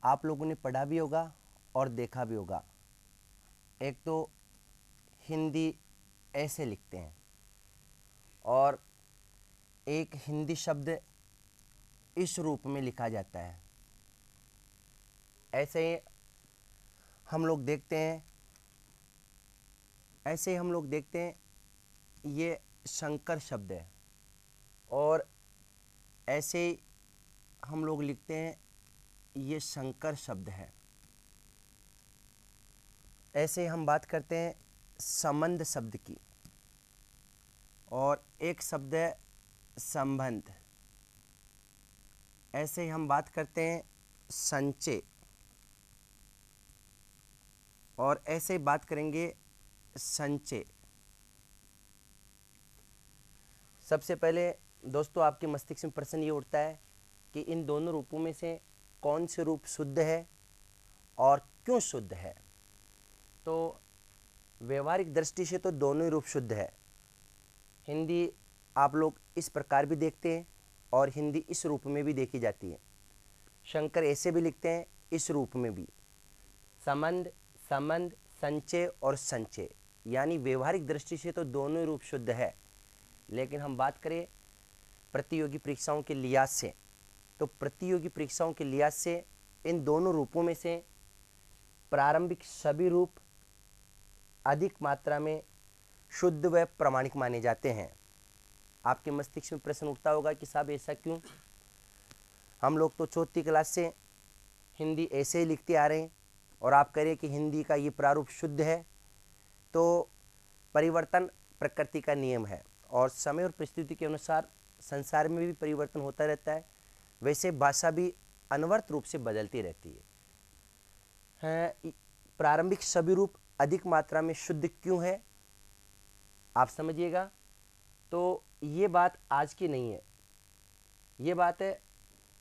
आप लोगों ने पढ़ा भी होगा और देखा भी होगा। एक तो हिंदी ऐसे लिखते हैं और एक हिंदी शब्द इस रूप में लिखा जाता है। ऐसे ही हम लोग देखते हैं, ये शंकर शब्द है और ऐसे ही हम लोग लिखते हैं ये शंकर शब्द है। ऐसे हम बात करते हैं संबंध शब्द की और एक शब्द है संबंध। ऐसे ही हम बात करते हैं संचय और ऐसे ही बात करेंगे संचय। सबसे पहले दोस्तों आपके मस्तिष्क में प्रश्न ये उठता है कि इन दोनों रूपों में से कौन से रूप शुद्ध है और क्यों शुद्ध है। तो व्यवहारिक दृष्टि से तो दोनों ही रूप शुद्ध है। हिंदी आप लोग इस प्रकार भी देखते हैं और हिंदी इस रूप में भी देखी जाती है। शंकर ऐसे भी लिखते हैं, इस रूप में भी। संबंध, संचय और संचय, यानी व्यवहारिक दृष्टि से तो दोनों ही रूप शुद्ध है। लेकिन हम बात करें प्रतियोगी परीक्षाओं के लिहाज से, तो प्रतियोगी परीक्षाओं के लिहाज से इन दोनों रूपों में से प्रारंभिक सभी रूप अधिक मात्रा में शुद्ध व प्रामाणिक माने जाते हैं। आपके मस्तिष्क में प्रश्न उठता होगा कि साहब ऐसा क्यों। हम लोग तो चौथी क्लास से हिंदी ऐसे ही लिखते आ रहे हैं और आप कह रहे हैं कि हिंदी का ये प्रारूप शुद्ध है। तो परिवर्तन प्रकृति का नियम है और समय और परिस्थिति के अनुसार संसार में भी परिवर्तन होता रहता है। वैसे भाषा भी अनवरत रूप से बदलती रहती है। प्रारंभिक सभी रूप अधिक मात्रा में शुद्ध क्यों है, आप समझिएगा। तो ये बात आज की नहीं है, ये बात है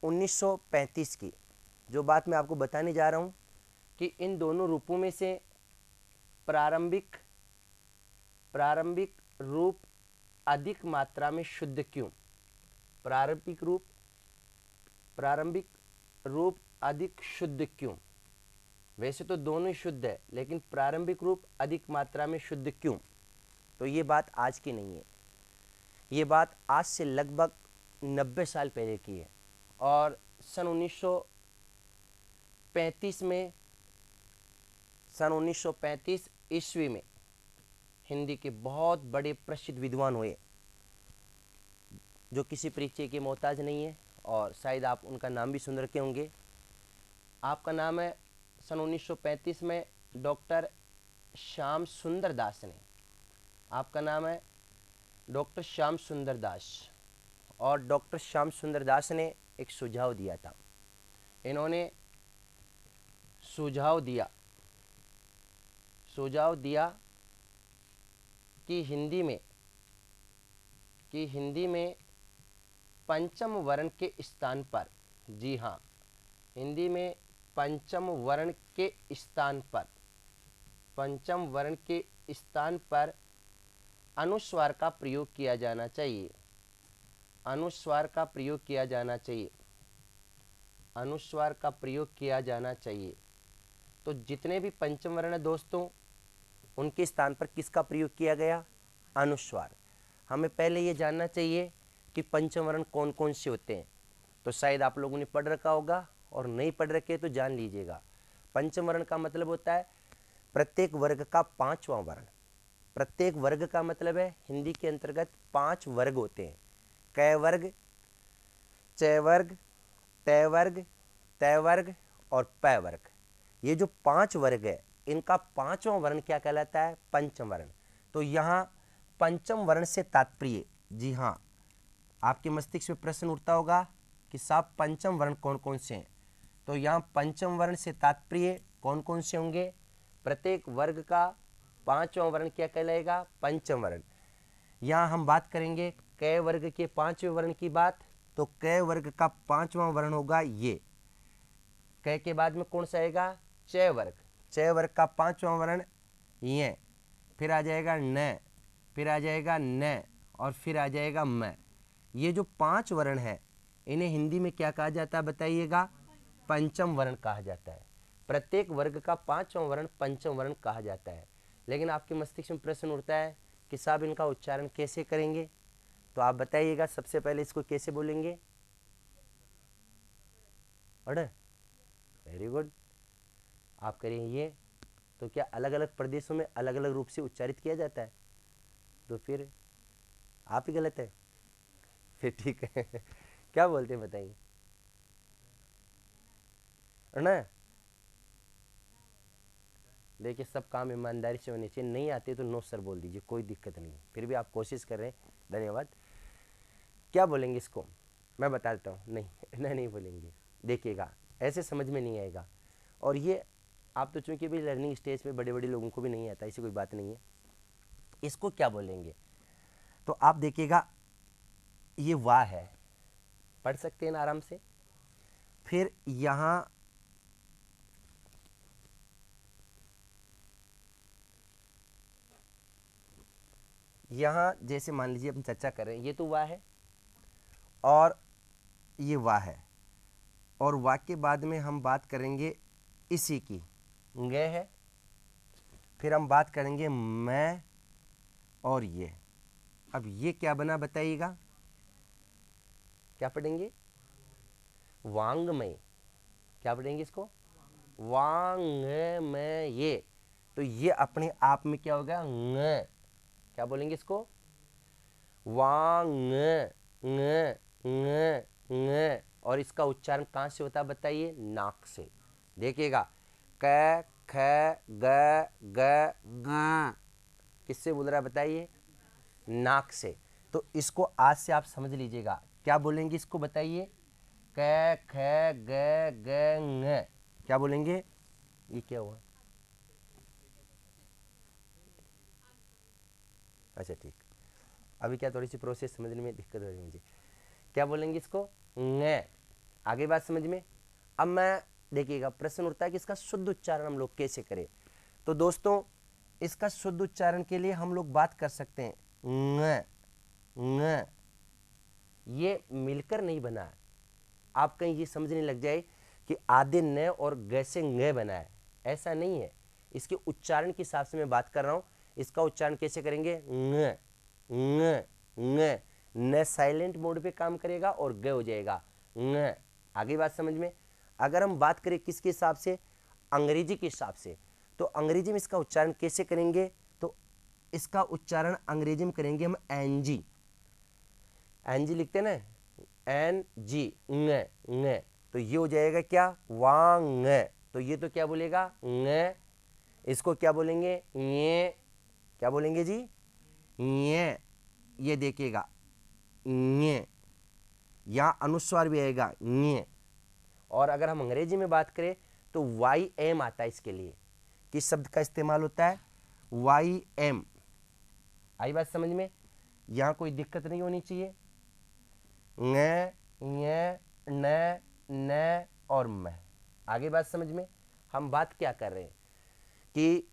1935 की। जो बात मैं आपको बताने जा रहा हूँ कि इन दोनों रूपों में से प्रारंभिक रूप अधिक मात्रा में शुद्ध क्यों। प्रारंभिक रूप अधिक शुद्ध क्यों। वैसे तो दोनों ही शुद्ध है, लेकिन प्रारंभिक रूप अधिक मात्रा में शुद्ध क्यों। तो ये बात आज की नहीं है, ये बात आज से लगभग 90 साल पहले की है। और सन 1935 ईस्वी में हिंदी के बहुत बड़े प्रसिद्ध विद्वान हुए, जो किसी परिचय के मोहताज नहीं है और शायद आप उनका नाम भी सुन रखे होंगे। आपका नाम है सन 1935 में डॉक्टर श्याम सुंदर दास ने। आपका नाम है डॉक्टर श्याम सुंदर दास। और डॉक्टर श्याम सुंदर दास ने एक सुझाव दिया था। इन्होंने सुझाव दिया कि हिंदी में पंचम वर्ण के स्थान पर, जी हाँ, हिंदी में पंचम वर्ण के स्थान पर अनुस्वार का प्रयोग किया जाना चाहिए। अनुस्वार का प्रयोग किया जाना चाहिए। तो जितने भी पंचम वर्ण है दोस्तों, उनके स्थान पर किसका प्रयोग किया गया? अनुस्वार। हमें पहले ये जानना चाहिए कि पंचम वर्ण कौन कौन से होते हैं। तो शायद आप लोगों ने पढ़ रखा होगा और नहीं पढ़ रखे तो जान लीजिएगा। पंचम वर्ण का मतलब होता है प्रत्येक वर्ग का पांचवां वर्ण। प्रत्येक वर्ग का मतलब है हिंदी के अंतर्गत 5 वर्ग होते हैं। क वर्ग, च वर्ग, ट वर्ग, त वर्ग और प वर्ग। ये जो 5 वर्ग है, इनका पांचवां वर्ण क्या कहलाता है? पंचम वर्ण। तो यहाँ पंचम वर्ण से तात्पर्य, जी हाँ, आपके मस्तिष्क में प्रश्न उठता होगा कि साहब पंचम वर्ण कौन कौन से हैं। तो यहाँ पंचम वर्ण से तात्पर्य कौन कौन से होंगे? प्रत्येक वर्ग का पांचवां वर्ण क्या कहलाएगा? पंचम वर्ण। यहाँ हम बात करेंगे क वर्ग के 5वें वर्ण की बात। तो क वर्ग का 5वां वर्ण होगा ये। क के बाद में कौन सा आएगा? च वर्ग। च वर्ग का 5वां वर्ण ये। फिर आ जाएगा न, फिर आ जाएगा न और फिर आ जाएगा म। ये जो 5 वर्ण है, इन्हें हिंदी में क्या कहा जाता है बताइएगा? पंचम वर्ण कहा जाता है। प्रत्येक वर्ग का पांचवा वर्ण पंचम वर्ण कहा जाता है। लेकिन आपके मस्तिष्क में प्रश्न उठता है कि साहब इनका उच्चारण कैसे करेंगे, तो आप बताइएगा सबसे पहले इसको कैसे बोलेंगे? अड़, वेरी गुड। आप करेंगे ये, तो क्या अलग अलग प्रदेशों में अलग अलग रूप से उच्चारित किया जाता है? तो फिर आप ही गलत है। फिर ठीक है क्या बोलते हैं बताइए? ना देखिए, सब काम ईमानदारी से होने चाहिए। नहीं आते तो नो सर बोल दीजिए, कोई दिक्कत नहीं। फिर भी आप कोशिश कर रहे हैं, धन्यवाद। क्या बोलेंगे इसको? मैं बता देता हूँ। नहीं नहीं बोलेंगे, देखिएगा ऐसे समझ में नहीं आएगा। और ये आप तो चूंकि भी लर्निंग स्टेज पे बड़े बड़े लोगों को भी नहीं आता, ऐसी कोई बात नहीं है। इसको क्या बोलेंगे? तो आप देखिएगा, ये वाह है, पढ़ सकते हैं ना आराम से। फिर यहाँ जैसे मान लीजिए हम चर्चा कर रहे हैं, ये तो वाह है और ये वाह है, और वाह के बाद में हम बात करेंगे इसी की, गे है। फिर हम बात करेंगे मैं और ये। अब ये क्या बना बताइएगा? क्या पढ़ेंगे? वांग्मय। क्या पढ़ेंगे इसको? वांग्मय। ये तो ये अपने आप में क्या हो गया? ng। क्या बोलेंगे इसको? वांग ng ng ng। और इसका उच्चारण कहाँ से होता है बताइए? नाक से। देखिएगा, क ख ग ग ग, किससे बोल रहा है बताइए? नाक से। तो इसको आज से आप समझ लीजिएगा, क्या बोलेंगे इसको बताइए? क ख ग ग ng। क्या बोलेंगे? ये क्या हुआ? अच्छा ठीक, अभी क्या थोड़ी सी प्रोसेस समझने में दिक्कत हो रही है मुझे। क्या बोलेंगे इसको? ng। आगे बात समझ में। अब मैं देखिएगा, प्रश्न उठता है कि इसका शुद्ध उच्चारण हम लोग कैसे करें। तो दोस्तों, इसका शुद्ध उच्चारण के लिए हम लोग बात कर सकते हैं ng ng। ये मिलकर नहीं बना। आप कहीं ये समझने लग जाए कि आधे न और ग से ng बना है, ऐसा नहीं है। इसके उच्चारण के हिसाब से मैं बात कर रहा हूँ। इसका उच्चारण कैसे करेंगे? ng ng ng। न साइलेंट मोड पे काम करेगा और ग हो जाएगा ng। आगे बात समझ में। अगर हम बात करें किसके हिसाब से? अंग्रेजी के हिसाब से। तो अंग्रेजी में इसका उच्चारण कैसे करेंगे? तो इसका उच्चारण अंग्रेजी में करेंगे हम एनजी। एनजी लिखते ना, एन जी, ng। तो ये हो जाएगा क्या? वांग। तो ये तो क्या बोलेगा? ng। इसको क्या बोलेंगे? ये। क्या बोलेंगे जी? ये देखिएगा, यहाँ अनुस्वार भी आएगा न्य। और अगर हम अंग्रेजी में बात करें तो वाई एम आता है इसके लिए। किस शब्द का इस्तेमाल होता है? Y M. आई बात समझ में? यहाँ कोई दिक्कत नहीं होनी चाहिए। न न न और मैं। आगे बात समझ में। हम बात क्या कर रहे हैं कि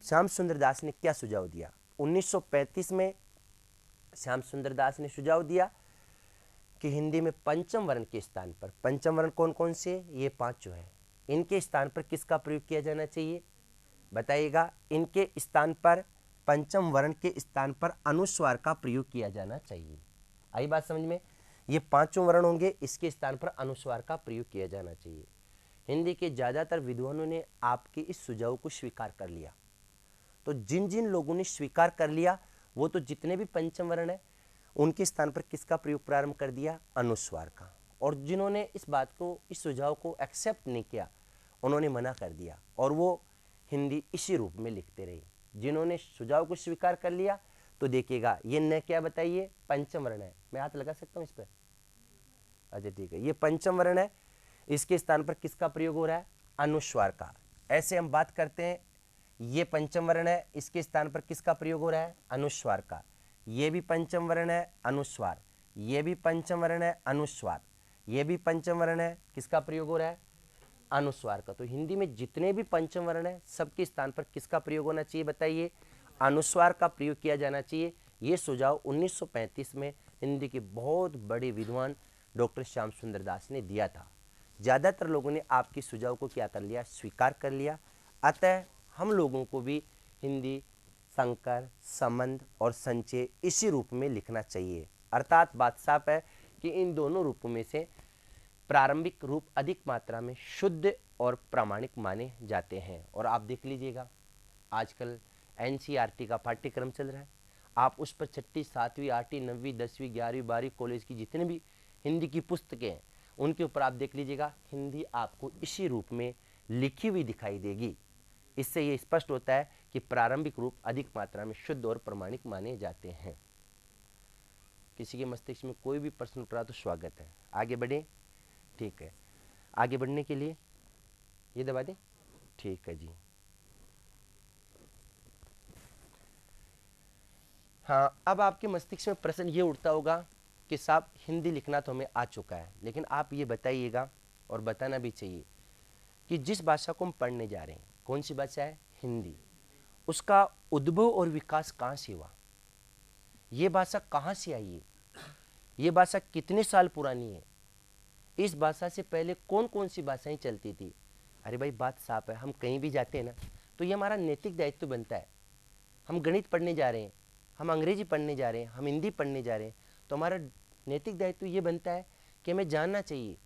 श्याम सुंदर दास ने क्या सुझाव दिया? 1935 में श्याम सुंदर दास ने सुझाव दिया कि हिंदी में पंचम वर्ण के स्थान पर, पंचम वर्ण कौन कौन से? ये पांच जो है, इनके स्थान पर किसका प्रयोग किया जाना चाहिए बताइएगा? इनके स्थान पर, पंचम वर्ण के स्थान पर अनुस्वार का प्रयोग किया जाना चाहिए। आई बात समझ में? ये पांचों वर्ण होंगे, इसके स्थान पर अनुस्वार का प्रयोग किया जाना चाहिए। हिंदी के ज़्यादातर विद्वानों ने आपके इस सुझाव को स्वीकार कर लिया। तो जिन जिन लोगों ने स्वीकार कर लिया, वो तो जितने भी पंचम वर्ण है उनके स्थान पर किसका प्रयोग प्रारंभ कर दिया? अनुस्वार का। और जिन्होंने इस बात को, इस सुझाव को एक्सेप्ट नहीं किया, उन्होंने मना कर दिया और वो हिंदी इसी रूप में लिखते रहे। जिन्होंने सुझाव को स्वीकार कर लिया, तो देखिएगा ये न क्या बताइए? पंचम वर्ण है। मैं हाथ लगा सकता हूँ इस पर? अच्छा ठीक है, ये पंचम वर्ण है, इसके स्थान पर किसका प्रयोग हो रहा है? अनुस्वार का। ऐसे हम बात करते हैं, ये पंचम वर्ण है, इसके स्थान पर किसका प्रयोग हो रहा है? अनुस्वार का। ये भी पंचम वर्ण है, अनुस्वार। ये भी पंचम वर्ण है, अनुस्वार। ये भी पंचम वर्ण है, किसका प्रयोग हो रहा है? अनुस्वार का। तो हिंदी में जितने भी पंचम वर्ण है, सबके स्थान पर किसका प्रयोग होना चाहिए बताइए? अनुस्वार का प्रयोग किया जाना चाहिए। ये सुझाव 1935 में हिंदी के बहुत बड़े विद्वान डॉक्टर श्याम सुंदर दास ने दिया था। ज़्यादातर लोगों ने आपके सुझाव को क्या कर लिया, स्वीकार कर लिया। अतः हम लोगों को भी हिंदी संकर, संबंध और संचय इसी रूप में लिखना चाहिए। अर्थात बात साफ है कि इन दोनों रूपों में से प्रारंभिक रूप अधिक मात्रा में शुद्ध और प्रामाणिक माने जाते हैं। और आप देख लीजिएगा, आजकल एनसीईआरटी का पाठ्यक्रम चल रहा है, आप उस पर 6ठी, 7वीं, 8वीं, 9वीं, 10वीं, 11वीं, 12वीं कॉलेज की जितने भी हिंदी की पुस्तकें हैं उनके ऊपर आप देख लीजिएगा, हिंदी आपको इसी रूप में लिखी हुई दिखाई देगी। इससे ये स्पष्ट होता है कि प्रारंभिक रूप अधिक मात्रा में शुद्ध और प्रामाणिक माने जाते हैं। किसी के मस्तिष्क में कोई भी प्रश्न उठ रहा तो स्वागत है, आगे बढ़े। ठीक है, आगे बढ़ने के लिए ये दबा दें। ठीक है जी। हाँ, अब आपके मस्तिष्क में प्रश्न ये उठता होगा कि साहब हिंदी लिखना तो हमें आ चुका है, लेकिन आप ये बताइएगा, और बताना भी चाहिए, कि जिस भाषा को हम पढ़ने जा रहे हैं, कौन सी भाषा है, हिंदी, उसका उद्भव और विकास कहाँ से हुआ, ये भाषा कहाँ से आई है, ये भाषा कितने साल पुरानी है, इस भाषा से पहले कौन कौन सी भाषाएं चलती थी। अरे भाई बात साफ है, हम कहीं भी जाते हैं ना तो ये हमारा नैतिक दायित्व बनता है। हम गणित पढ़ने जा रहे हैं, हम अंग्रेजी पढ़ने जा रहे हैं, हम हिंदी पढ़ने जा रहे हैं, तो हमारा नैतिक दायित्व ये बनता है कि हमें जानना चाहिए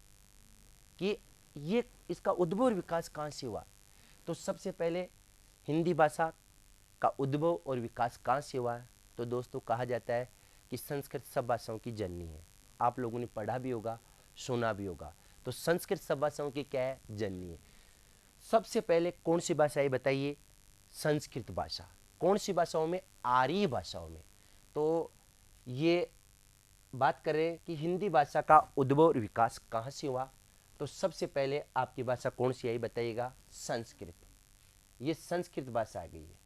कि ये इसका उद्भव और विकास कहाँ से हुआ। तो सबसे पहले हिंदी भाषा का उद्भव और विकास कहाँ से हुआ, तो दोस्तों कहा जाता है कि संस्कृत सब भाषाओं की जननी है। आप लोगों ने पढ़ा भी होगा, सुना भी होगा। तो संस्कृत सब भाषाओं की क्या है, जननी है। सबसे पहले कौन सी भाषा है बताइए, संस्कृत भाषा। कौन सी भाषाओं में, आर्य भाषाओं में। तो ये बात करें कि हिंदी भाषा का उद्भव और विकास कहाँ से हुआ, तो सबसे पहले आपकी भाषा कौन सी आई बताइएगा, संस्कृत। ये संस्कृत भाषा आ गई है।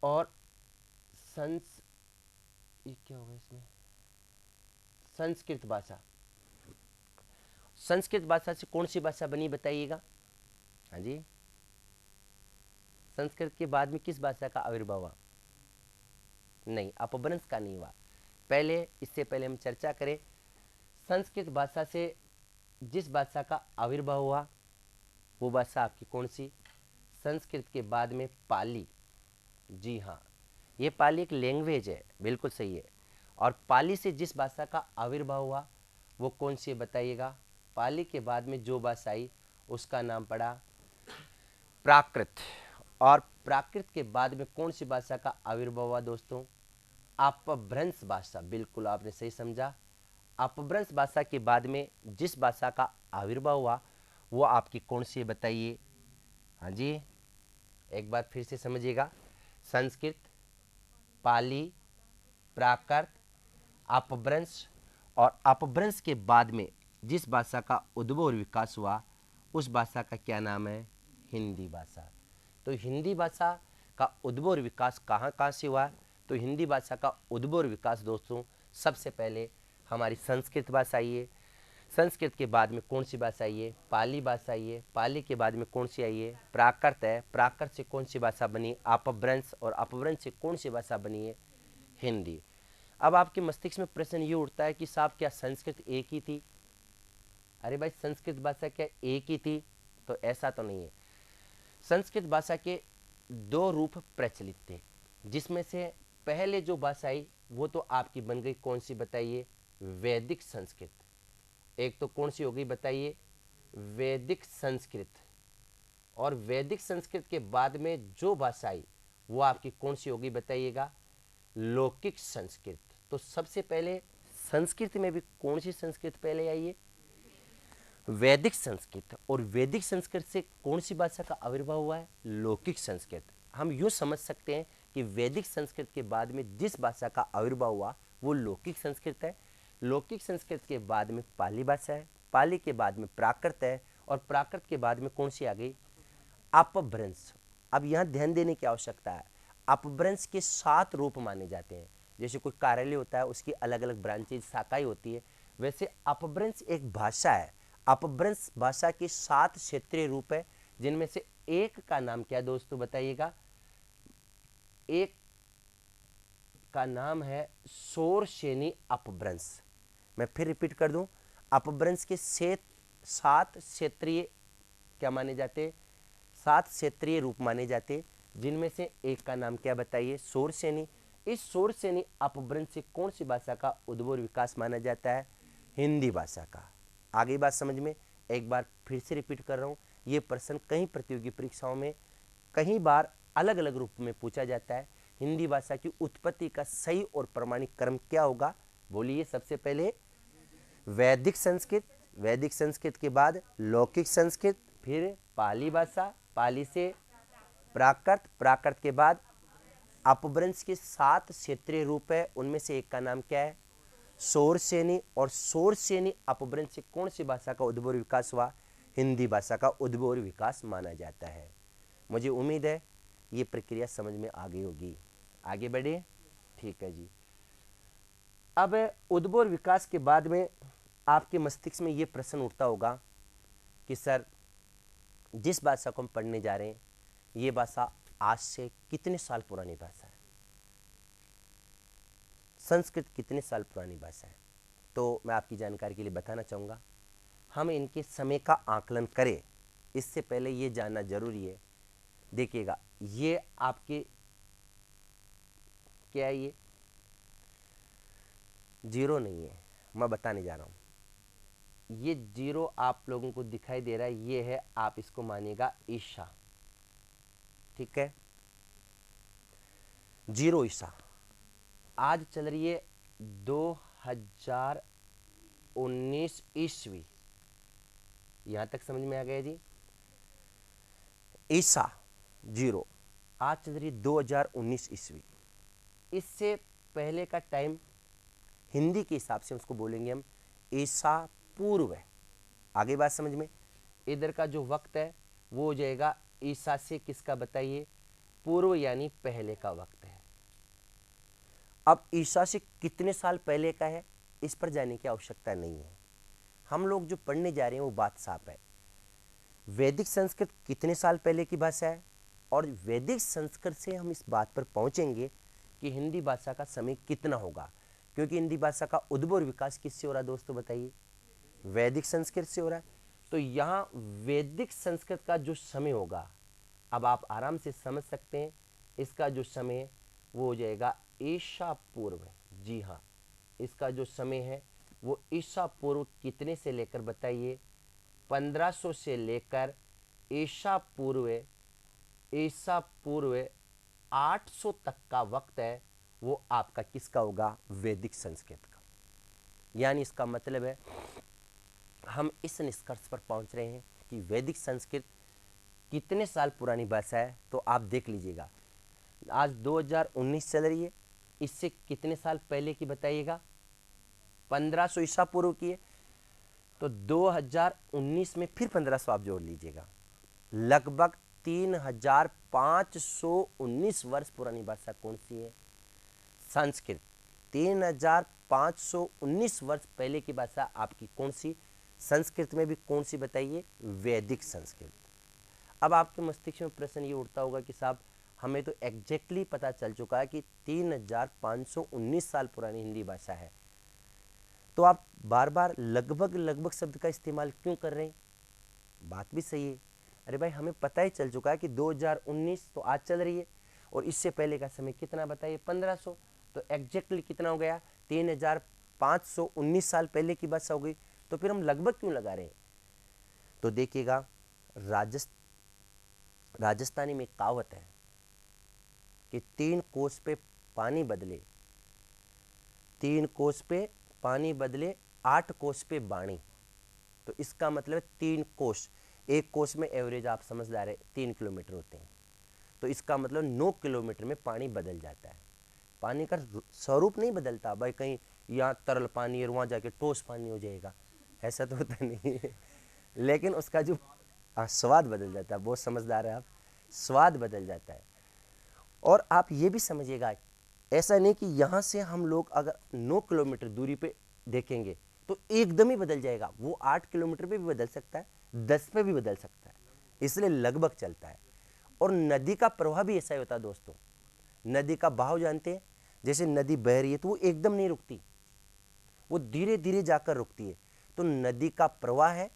और ये क्या होगा इसमें, संस्कृत भाषा, संस्कृत भाषा से कौन सी भाषा बनी बताइएगा। हाँ जी, संस्कृत के बाद में किस भाषा का आविर्भाव हुआ, नहीं, अपभ्रंश का नहीं हुआ। पहले, इससे पहले हम चर्चा करें, संस्कृत भाषा से जिस भाषा का आविर्भाव हुआ वो भाषा आपकी कौन सी, संस्कृत के बाद में पाली। जी हाँ, ये पाली एक लैंग्वेज है, बिल्कुल सही है। और पाली से जिस भाषा का आविर्भाव हुआ वो कौन सी है बताइएगा। पाली के बाद में जो भाषा आई उसका नाम पड़ा प्राकृत। और प्राकृत के बाद में कौन सी भाषा का आविर्भाव हुआ दोस्तों, अपभ्रंश भाषा। बिल्कुल आपने सही समझा। अपभ्रंश भाषा के बाद में जिस भाषा का आविर्भाव हुआ वो आपकी कौन सी है बताइए। हाँ जी, एक बार फिर से समझिएगा, संस्कृत, पाली, प्राकृत, अपभ्रंश, और अपभ्रंश के बाद में जिस भाषा का उद्भव और विकास हुआ उस भाषा का क्या नाम है, हिंदी भाषा। तो हिंदी भाषा का उद्भव और विकास कहाँ कहाँ से हुआ, तो हिंदी भाषा का उद्भव और विकास दोस्तों सबसे पहले हमारी संस्कृत भाषा आई है। संस्कृत के बाद में कौन सी भाषा आई है, पाली भाषा आई है। पाली के बाद में कौन सी आई है, प्राकृत है। प्राकृत से कौन सी भाषा बनी, अपभ्रंश। और अपभ्रंश से कौन सी भाषा बनी है, हिंदी। अब आपके मस्तिष्क में प्रश्न ये उठता है कि साहब क्या संस्कृत एक ही थी। अरे भाई संस्कृत भाषा क्या एक ही थी, तो ऐसा तो नहीं है। संस्कृत भाषा के दो रूप प्रचलित थे, जिसमें से पहले जो भाषा आई वो तो आपकी बन गई कौन सी बताइए, वैदिक संस्कृत। एक तो कौन सी हो गई बताइए, वैदिक संस्कृत। और वैदिक संस्कृत के बाद में जो भाषा आई वो आपकी कौन सी होगी बताइएगा, लौकिक संस्कृत। तो सबसे पहले संस्कृत में भी कौन सी संस्कृत पहले आई है, वैदिक संस्कृत। और वैदिक संस्कृत से कौन सी भाषा का आविर्भाव हुआ है, लौकिक संस्कृत। हम यूँ समझ सकते हैं कि वैदिक संस्कृत के बाद में जिस भाषा का आविर्भाव हुआ वो लौकिक संस्कृत है। लौकिक संस्कृत के बाद में पाली भाषा है। पाली के बाद में प्राकृत है। और प्राकृत के बाद में कौन सी आ गई, अपभ्रंश। अब यहाँ ध्यान देने की आवश्यकता है, अपभ्रंश के 7 रूप माने जाते हैं। जैसे कोई कार्यालय होता है उसकी अलग अलग ब्रांचेज, शाखाएं होती है, वैसे अपभ्रंश एक भाषा है। अपभ्रंश भाषा के 7 क्षेत्रीय रूप है, जिनमें से एक का नाम क्या दोस्तों बताइएगा, एक का नाम है शोरसेनी अपभ्रंश। मैं फिर रिपीट कर दूं, अपभ्रंश के 7 क्षेत्रीय क्या माने जाते, 7 क्षेत्रीय रूप माने जाते, जिनमें से एक का नाम क्या बताइए, शौरसेनी। इस शौरसेनी अपभ्रंश से कौन सी भाषा का उद्भव और विकास माना जाता है, हिंदी भाषा का। आगे बात समझ में, एक बार फिर से रिपीट कर रहा हूँ, ये प्रश्न कई प्रतियोगी परीक्षाओं में कई बार अलग अलग रूप में पूछा जाता है। हिंदी भाषा की उत्पत्ति का सही और प्रमाणिक क्रम क्या होगा, बोलिए। सबसे पहले वैदिक संस्कृत, वैदिक संस्कृत के बाद लौकिक संस्कृत, फिर पाली भाषा, पाली से प्राकृत, प्राकृत के बाद अपभ्रंश के 7 क्षेत्रीय रूप है, उनमें से एक का नाम क्या है, शौरसेनी। और शौरसेनी अपभ्रंश से कौन सी भाषा का उद्भव और विकास हुआ, हिंदी भाषा का उद्भव और विकास माना जाता है। मुझे उम्मीद है ये प्रक्रिया समझ में आ गई होगी। आगे बढ़े, ठीक है जी। अब उद्भव और विकास के बाद में आपके मस्तिष्क में ये प्रश्न उठता होगा कि सर, जिस भाषा को हम पढ़ने जा रहे हैं ये भाषा आज से कितने साल पुरानी भाषा है, संस्कृत कितने साल पुरानी भाषा है। तो मैं आपकी जानकारी के लिए बताना चाहूँगा, हम इनके समय का आकलन करें इससे पहले ये जानना जरूरी है। देखिएगा, ये आपके क्या है, ये जीरो नहीं है, मैं बताने जा रहा हूँ। ये जीरो आप लोगों को दिखाई दे रहा है, ये है, आप इसको मानिएगा ईसा, ठीक है, जीरो ईसा। आज चल रही है 2019 ईस्वी, यहां तक समझ में आ गया जी। ईसा जीरो, आज चल रही 2019 ईस्वी। इससे पहले का टाइम हिंदी के हिसाब से उसको बोलेंगे हम ईसा पूर्व है। आगे बात समझ में, इधर का जो वक्त है वो हो जाएगा ईसा से किसका बताइए, पूर्व, यानी पहले का वक्त है। अब ईसा से कितने साल पहले का है इस पर जाने की आवश्यकता नहीं है, हम लोग जो पढ़ने जा रहे हैं वो बात साफ है। वैदिक संस्कृत कितने साल पहले की भाषा है, और वैदिक संस्कृत से हम इस बात पर पहुंचेंगे कि हिंदी भाषा का समय कितना होगा, क्योंकि हिंदी भाषा का उद्भव और विकास किससे हो रहा है दोस्तों बताइए, वैदिक संस्कृत से हो रहा है। तो यहाँ वैदिक संस्कृत का जो समय होगा, अब आप आराम से समझ सकते हैं, इसका जो समय है वो हो जाएगा ईसा पूर्व। जी हाँ, इसका जो समय है वो ईसा पूर्व कितने से लेकर बताइए, 1500 से लेकर ईसा पूर्व 800 तक का वक्त है, वो आपका किसका होगा, वैदिक संस्कृत का। यानी इसका मतलब है हम इस निष्कर्ष पर पहुंच रहे हैं कि वैदिक संस्कृत कितने साल पुरानी भाषा है। तो आप देख लीजिएगा, आज 2019 चल रही है, इससे कितने साल पहले की बताइएगा, 1500 ईसा पूर्व की है, तो 2019 में फिर 1500 आप जोड़ लीजिएगा, लगभग 3519 वर्ष पुरानी भाषा कौन सी है, संस्कृत। 3519 वर्ष पहले की भाषा आपकी कौन सी, संस्कृत में भी कौन सी बताइए, वैदिक संस्कृत। अब आपके मस्तिष्क में प्रश्न ये उठता होगा कि साहब हमें तो एग्जैक्टली पता चल चुका है कि 3519 साल पुरानी हिंदी भाषा है, तो आप बार बार लगभग शब्द का इस्तेमाल क्यों कर रहे हैं। बात भी सही है, अरे भाई हमें पता ही चल चुका है कि 2019 तो आज चल रही है, और इससे पहले का समय कितना बताइए, 1500, तो एग्जैक्टली कितना हो गया, 3519 साल पहले की भाषा हो गई। तो फिर हम लगभग क्यों लगा रहे हैं। तो देखिएगा, राजस्थानी में कहावत है कि 3 कोस पे पानी बदले, 3 कोस पे पानी बदले, 8 कोस पे बाणी। तो इसका मतलब 3 कोस, एक कोस में एवरेज आप समझदार है 3 किलोमीटर होते हैं, तो इसका मतलब 9 किलोमीटर में पानी बदल जाता है। पानी का स्वरूप नहीं बदलता भाई, कहीं यहाँ तरल पानी और वहाँ जाके ठोस पानी हो जाएगा, ऐसा तो होता नहीं है, लेकिन उसका जो स्वाद बदल जाता है। बहुत समझदार है आप, स्वाद बदल जाता है। और आप ये भी समझिएगा, ऐसा नहीं कि यहाँ से हम लोग अगर 9 किलोमीटर दूरी पे देखेंगे तो एकदम ही बदल जाएगा, वो 8 किलोमीटर पे भी बदल सकता है, 10 पे भी बदल सकता है, इसलिए लगभग चलता है। और नदी का प्रवाह भी ऐसा ही होता है दोस्तों, नदी का बहाव जानते हैं, जैसे नदी बह रही है तो वो एकदम नहीं रुकती, वो धीरे धीरे जाकर रुकती है। तो नदी का प्रवाह है,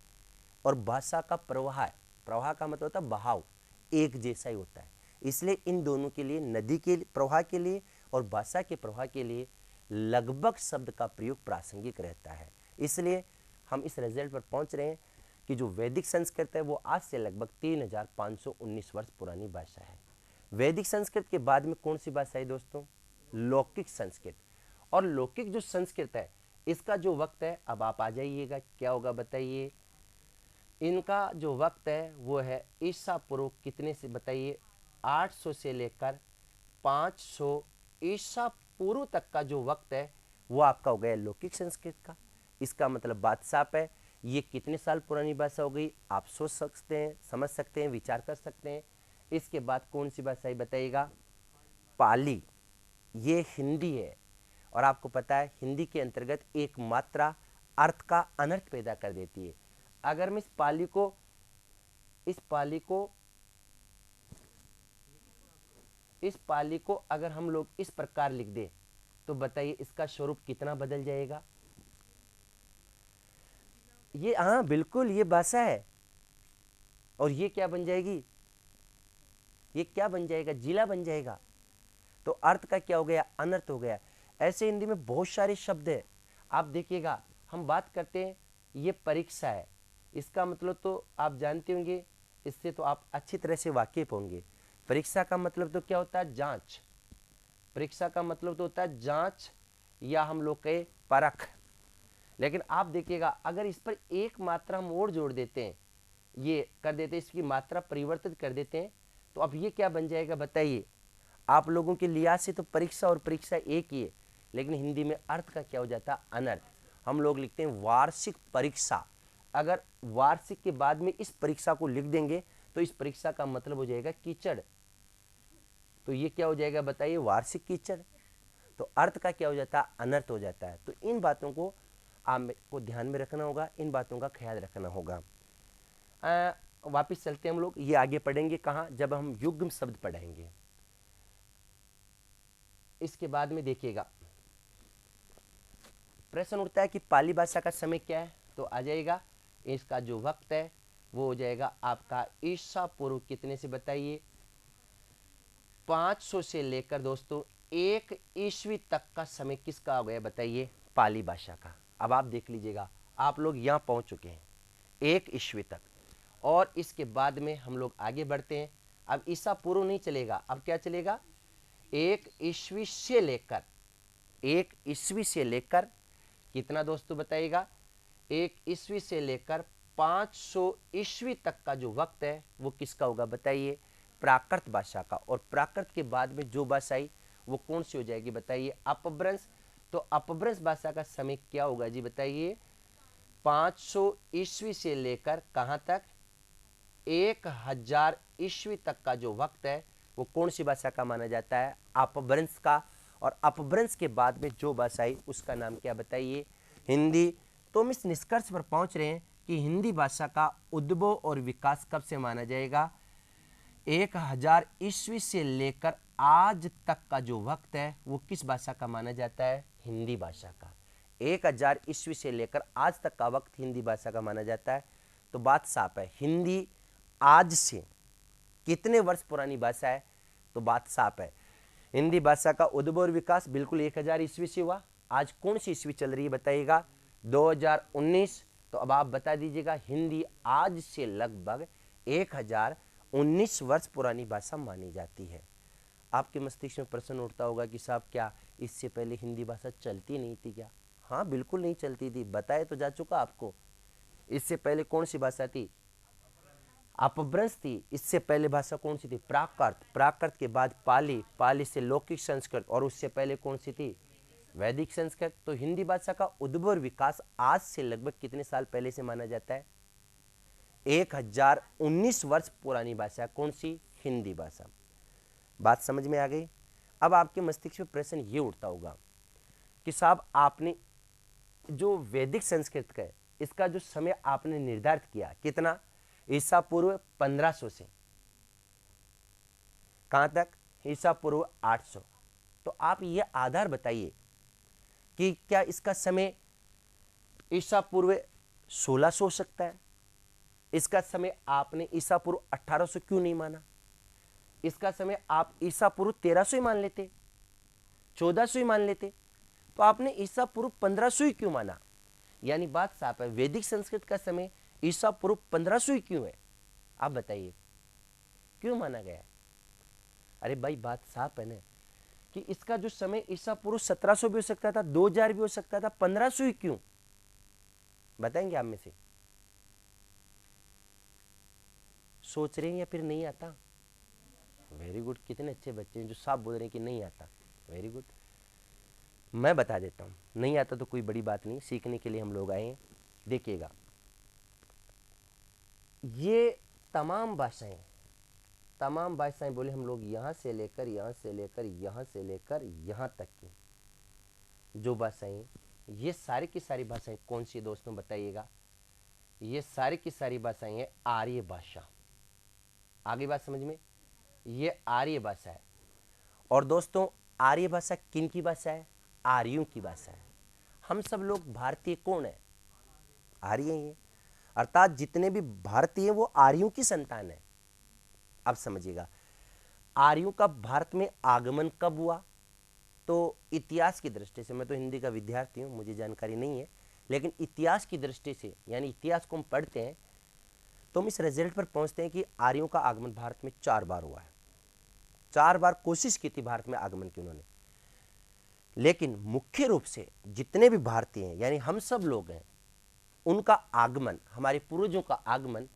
और भाषा का प्रवाह है, प्रवाह का मतलब होता है बहाव, एक जैसा ही होता है। इसलिए इन दोनों के लिए, नदी के प्रवाह के लिए और भाषा के प्रवाह के लिए लगभग शब्द का प्रयोग प्रासंगिक रहता है। इसलिए हम इस रिजल्ट पर पहुंच रहे हैं कि जो वैदिक संस्कृत है वो आज से लगभग 3519 वर्ष पुरानी भाषा है। वैदिक संस्कृत के बाद में कौन सी भाषा है दोस्तों? लौकिक संस्कृत। और लौकिक जो संस्कृत है इसका जो वक्त है, अब आप आ जाइएगा, क्या होगा बताइए। इनका जो वक्त है वो है ईसा पूर्व कितने से बताइए, 800 से लेकर 500 ईसा पूर्व तक का जो वक्त है वो आपका हो गया लौकिक संस्कृत का। इसका मतलब बात साफ है, ये कितने साल पुरानी भाषा हो गई, आप सोच सकते हैं, समझ सकते हैं, विचार कर सकते हैं। इसके बाद कौन सी भाषा है बताइएगा? पाली। ये हिंदी है और आपको पता है हिंदी के अंतर्गत एक मात्रा अर्थ का अनर्थ पैदा कर देती है। अगर मैं इस पाली को अगर हम लोग इस प्रकार लिख दें तो बताइए इसका स्वरूप कितना बदल जाएगा? ये हाँ बिल्कुल ये भाषा है और ये क्या बन जाएगी? ये क्या बन जाएगा? जिला बन जाएगा। तो अर्थ का क्या हो गया? अनर्थ हो गया। ऐसे हिंदी में बहुत सारे शब्द है। आप देखिएगा, हम बात करते हैं ये परीक्षा है, इसका मतलब तो आप जानते होंगे, इससे तो आप अच्छी तरह से वाकिफ होंगे। परीक्षा का मतलब तो क्या होता है? जांच। परीक्षा का मतलब तो होता है जांच या हम लोग कहे परख। लेकिन आप देखिएगा अगर इस पर एक मात्रा हम और जोड़ देते हैं, ये कर देते हैं, इसकी मात्रा परिवर्तित कर देते हैं, तो अब ये क्या बन जाएगा बताइए? आप लोगों के लिहाज से तो परीक्षा और परीक्षा एक ही है, लेकिन हिंदी में अर्थ का क्या हो जाता है? अनर्थ। हम लोग लिखते हैं वार्षिक परीक्षा। अगर वार्षिक के बाद में इस परीक्षा को लिख देंगे तो इस परीक्षा का मतलब हो जाएगा कीचड़। तो ये क्या हो जाएगा बताइए? वार्षिक कीचड़। तो अर्थ का क्या हो जाता है? अनर्थ हो जाता है। तो इन बातों को आपको ध्यान में रखना होगा, इन बातों का ख्याल रखना होगा। वापिस चलते हम लोग, ये आगे पढ़ेंगे कहाँ? जब हम युग्म शब्द पढ़ेंगे। इसके बाद में देखिएगा प्रश्न उठता है कि पाली भाषा का समय क्या है, तो आ जाएगा इसका जो वक्त है वो हो जाएगा आपका ईसा पूर्व कितने से बताइए? 500 से लेकर दोस्तों 1 ईस्वी तक का समय किसका हो गया बताइए? पाली भाषा का। अब आप देख लीजिएगा, आप लोग यहाँ पहुँच चुके हैं 1 ईस्वी तक, और इसके बाद में हम लोग आगे बढ़ते हैं। अब ईसा पूर्व नहीं चलेगा, अब क्या चलेगा? 1 ईस्वी से लेकर, 1 ईस्वी से लेकर कितना दोस्तों बताइएगा? 1 ईस्वी से लेकर 500 ईस्वी तक का जो वक्त है वो किसका होगा बताइए? प्राकृत भाषा का। और प्राकृत के बाद में जो भाषा आई वो कौन सी हो जाएगी बताइए? अपभ्रंश। तो अपभ्रंश भाषा का समय क्या होगा जी बताइए? 500 ईस्वी से लेकर कहाँ तक? 1000 ईस्वी तक का जो वक्त है वो कौन सी भाषा का माना जाता है? अपभ्रंश का। और अपभ्रंश के बाद में जो भाषा आई उसका नाम क्या बताइए? हिंदी। तो हम इस निष्कर्ष पर पहुंच रहे हैं कि हिंदी भाषा का उद्भव और विकास कब से माना जाएगा? 1000 ईस्वी से लेकर आज तक का जो वक्त है वो किस भाषा का माना जाता है? हिंदी भाषा का। 1000 ईस्वी से लेकर आज तक का वक्त हिंदी भाषा का माना जाता है। तो बात साफ है, हिंदी आज से कितने वर्ष पुरानी भाषा है? तो बात साफ है, हिंदी भाषा का उद्भव और विकास बिल्कुल 1000 ईस्वी से हुआ। आज कौन सी ईस्वी चल रही है बताइएगा? 2019। तो अब आप बता दीजिएगा, हिंदी आज से लगभग 1019 वर्ष पुरानी भाषा मानी जाती है। आपके मस्तिष्क में प्रश्न उठता होगा कि साहब क्या इससे पहले हिंदी भाषा चलती नहीं थी क्या? हाँ बिल्कुल नहीं चलती थी, बताए तो जा चुका आपको। इससे पहले कौन सी भाषा थी? अपभ्रंश थी। इससे पहले भाषा कौन सी थी? प्राकृत। प्राकृत के बाद पाली, पाली से लौकिक संस्कृत, और उससे पहले कौन सी थी? वैदिक संस्कृत। तो हिंदी भाषा का उद्भव और विकास आज से लगभग कितने साल पहले से माना जाता है? 1019 वर्ष पुरानी भाषा कौन सी? हिंदी भाषा। बात समझ में आ गई? अब आपके मस्तिष्क में प्रश्न ये उठता होगा कि साहब आपने जो वैदिक संस्कृत का है इसका जो समय आपने निर्धारित किया कितना? ईसा पूर्व 1500 से कहां तक? ईसा पूर्व 800। तो आप ये आधार बताइए कि क्या इसका समय ईसा पूर्व 1600 हो सकता है, इसका समय आपने ईसा पूर्व 1800 क्यों नहीं माना? इसका समय आप ईसा पूर्व 1300 ही मान लेते, 1400 ही मान लेते, तो आपने ईसा पूर्व 1500 ही क्यों माना? यानी बात साफ है, वैदिक संस्कृत का समय ईसा पूर्व 1500 ही क्यों है? आप बताइए क्यों माना गया है? अरे भाई बात साफ है ना कि इसका जो समय ईसा पूर्व 1700 भी हो सकता था, 2000 भी हो सकता था, 1500 ही क्यों? बताएंगे आप में से? सोच रहे हैं या फिर नहीं आता? वेरी गुड, कितने अच्छे बच्चे हैं जो साफ बोल रहे हैं कि नहीं आता। वेरी गुड, मैं बता देता हूँ, नहीं आता तो कोई बड़ी बात नहीं, सीखने के लिए हम लोग आए हैं। देखिएगा, ये तमाम भाषाएं बोले हम लोग, यहाँ से लेकर यहाँ से लेकर यहाँ से लेकर यहाँ तक की जो भाषाएं, ये सारी की सारी भाषाएं कौन सी दोस्तों बताइएगा? ये सारी की सारी भाषाएं हैं आर्य भाषा। आगे बात समझ में, ये आर्य भाषा है। और दोस्तों आर्य भाषा किन की भाषा है? आर्यों की भाषा है। हम सब लोग भारतीय कौन है? आर्य ही है, अर्थात जितने भी भारतीय हैं वो आर्यों की संतान है। अब समझिएगा, आर्यों का भारत में आगमन कब हुआ? तो इतिहास की दृष्टि से, मैं तो हिंदी का विद्यार्थी हूँ, मुझे जानकारी नहीं है, लेकिन इतिहास की दृष्टि से, यानी इतिहास को हम पढ़ते हैं तो हम इस रिजल्ट पर पहुंचते हैं कि आर्यों का आगमन भारत में 4 बार हुआ है। 4 बार कोशिश की थी भारत में आगमन की उन्होंने, लेकिन मुख्य रूप से जितने भी भारतीय हैं, यानी हम सब लोग हैं, उनका आगमन, हमारे पूर्वजों का आगमन,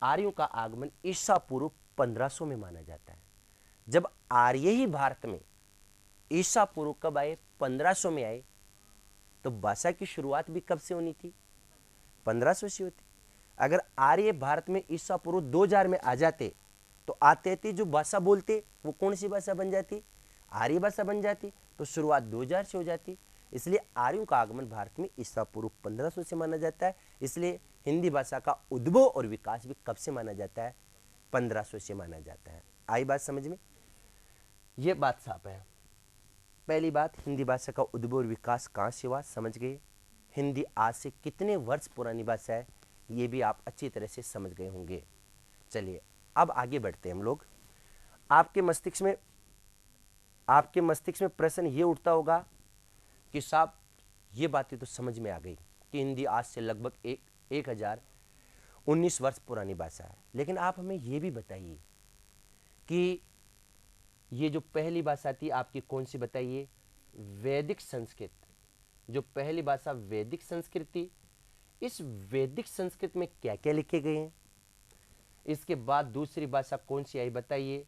आर्यों का आगमन ईसा पूर्व 1500 में माना जाता है। जब आर्य ही भारत में ईसा पूर्व कब आए? 1500 में आए, तो भाषा की शुरुआत भी कब से होनी थी? 1500 से होती। अगर आर्य भारत में ईसा पूर्व 2000 में आ जाते तो आते जो भाषा बोलते वो कौन सी भाषा बन जाती? आर्य भाषा बन जाती, तो शुरुआत 2000 से हो जाती। इसलिए आर्यों का आगमन भारत में ईसा पूर्व 1500 से माना जाता है। इसलिए हिंदी भाषा का उद्भव और विकास भी कब से माना जाता है? 1500 से माना जाता है। आई बात समझ में? ये बात साफ है। पहली बात, हिंदी भाषा का उद्भव और विकास कहाँ से हुआ, समझ गए। हिंदी आज से कितने वर्ष पुरानी भाषा है, ये भी आप अच्छी तरह से समझ गए होंगे। चलिए अब आगे बढ़ते हैं हम लोग। आपके मस्तिष्क में प्रश्न ये उठता होगा कि साहब ये बातें तो समझ में आ गई कि हिंदी आज से लगभग 1019 वर्ष पुरानी भाषा है, लेकिन आप हमें ये भी बताइए कि ये जो पहली भाषा थी आपकी कौन सी बताइए? वैदिक संस्कृत। जो पहली भाषा वैदिक संस्कृत थी, इस वैदिक संस्कृत में क्या क्या लिखे गए हैं? इसके बाद दूसरी भाषा कौन सी आई बताइए?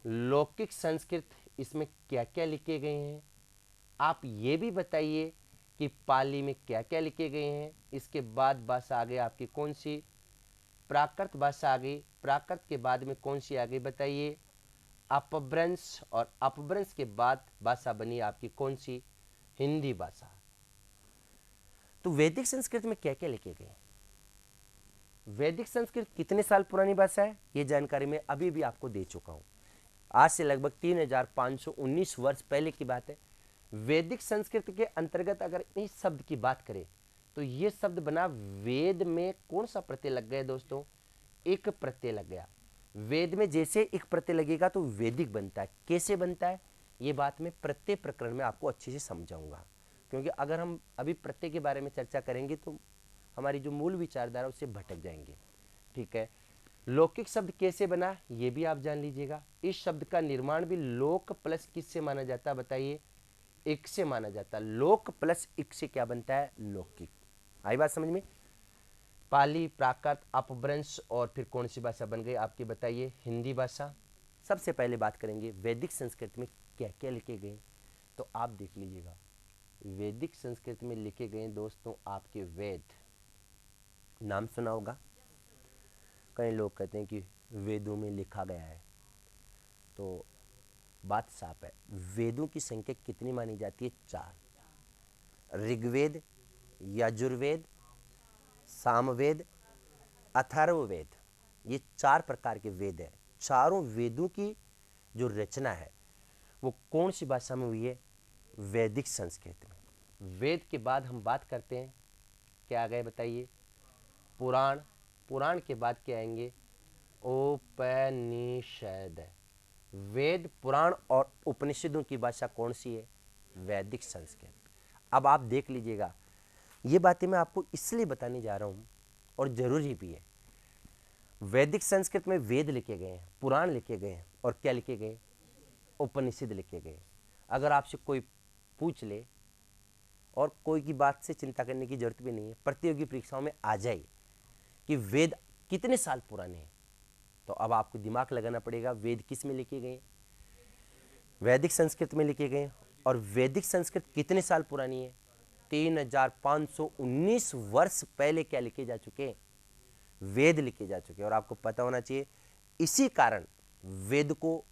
लौकिक संस्कृत। इसमें क्या क्या लिखे गए हैं? आप ये भी बताइए कि पाली में क्या क्या लिखे गए हैं। इसके बाद भाषा आ गई आपकी कौन सी? प्राकृत भाषा आ गई। प्राकृत के बाद में कौन सी आ गई बताइए? अपभ्रंश। और अपभ्रंश के बाद भाषा बनी आपकी कौन सी? हिंदी भाषा। तो वैदिक संस्कृत में क्या क्या लिखे गए? वैदिक संस्कृत कितने साल पुरानी भाषा है, ये जानकारी मैं अभी भी आपको दे चुका हूं। आज से लगभग 3519 वर्ष पहले की बात है। वैदिक संस्कृत के अंतर्गत अगर इस शब्द की बात करें तो ये शब्द बना वेद में कौन सा प्रत्यय लग गया दोस्तों? एक प्रत्यय लग गया। वेद में जैसे एक प्रत्यय लगेगा तो वैदिक बनता है। कैसे बनता है ये बात मैं प्रत्यय प्रकरण में आपको अच्छे से समझाऊंगा, क्योंकि अगर हम अभी प्रत्यय के बारे में चर्चा करेंगे तो हमारी जो मूल विचारधारा उससे भटक जाएंगे। ठीक है, लौकिक शब्द कैसे बना ये भी आप जान लीजिएगा। इस शब्द का निर्माण भी लोक प्लस किससे माना जाता है बताइए? एक से माना जाता है। लोक प्लस एक से क्या बनता है? लौकिक। आई बात समझ में? पाली, प्राकृत, अपभ्रंश और फिर कौन सी भाषा बन गई आपकी बताइए? हिंदी भाषा। सबसे पहले बात करेंगे वैदिक संस्कृत में क्या क्या लिखे गए, तो आप देख लीजिएगा। वैदिक संस्कृत में लिखे गए दोस्तों आपके वेद। नाम सुना होगा। कई लोग कहते हैं कि वेदों में लिखा गया है, तो बात साफ है। वेदों की संख्या कितनी मानी जाती है? 4। ऋग्वेद, यजुर्वेद, सामवेद, अथर्ववेद, ये 4 प्रकार के वेद हैं। चारों वेदों की जो रचना है वो कौन सी भाषा में हुई है? वैदिक संस्कृत में। वेद के बाद हम बात करते हैं क्या आ गए बताइए? पुराण, पुराण के बाद क्या आएंगे? उपनिषद। वेद, पुराण और उपनिषदों की भाषा कौन सी है? वैदिक संस्कृत। अब आप देख लीजिएगा, ये बातें मैं आपको इसलिए बताने जा रहा हूँ और जरूरी भी है। वैदिक संस्कृत में वेद लिखे गए हैं, पुराण लिखे गए हैं, और क्या लिखे गए? उपनिषद लिखे गए। अगर आपसे कोई पूछ ले, और कोई की बात से चिंता करने की जरूरत भी नहीं है, प्रतियोगी परीक्षाओं में आ जाए कि वेद कितने साल पुराने हैं, तो अब आपको दिमाग लगाना पड़ेगा वेद किस में लिखे गए? वैदिक संस्कृत में लिखे गए। और वैदिक संस्कृत कितने साल पुरानी है? 3519 वर्ष पहले क्या लिखे जा चुके? वेद लिखे जा चुके। और आपको पता होना चाहिए, इसी कारण वेद को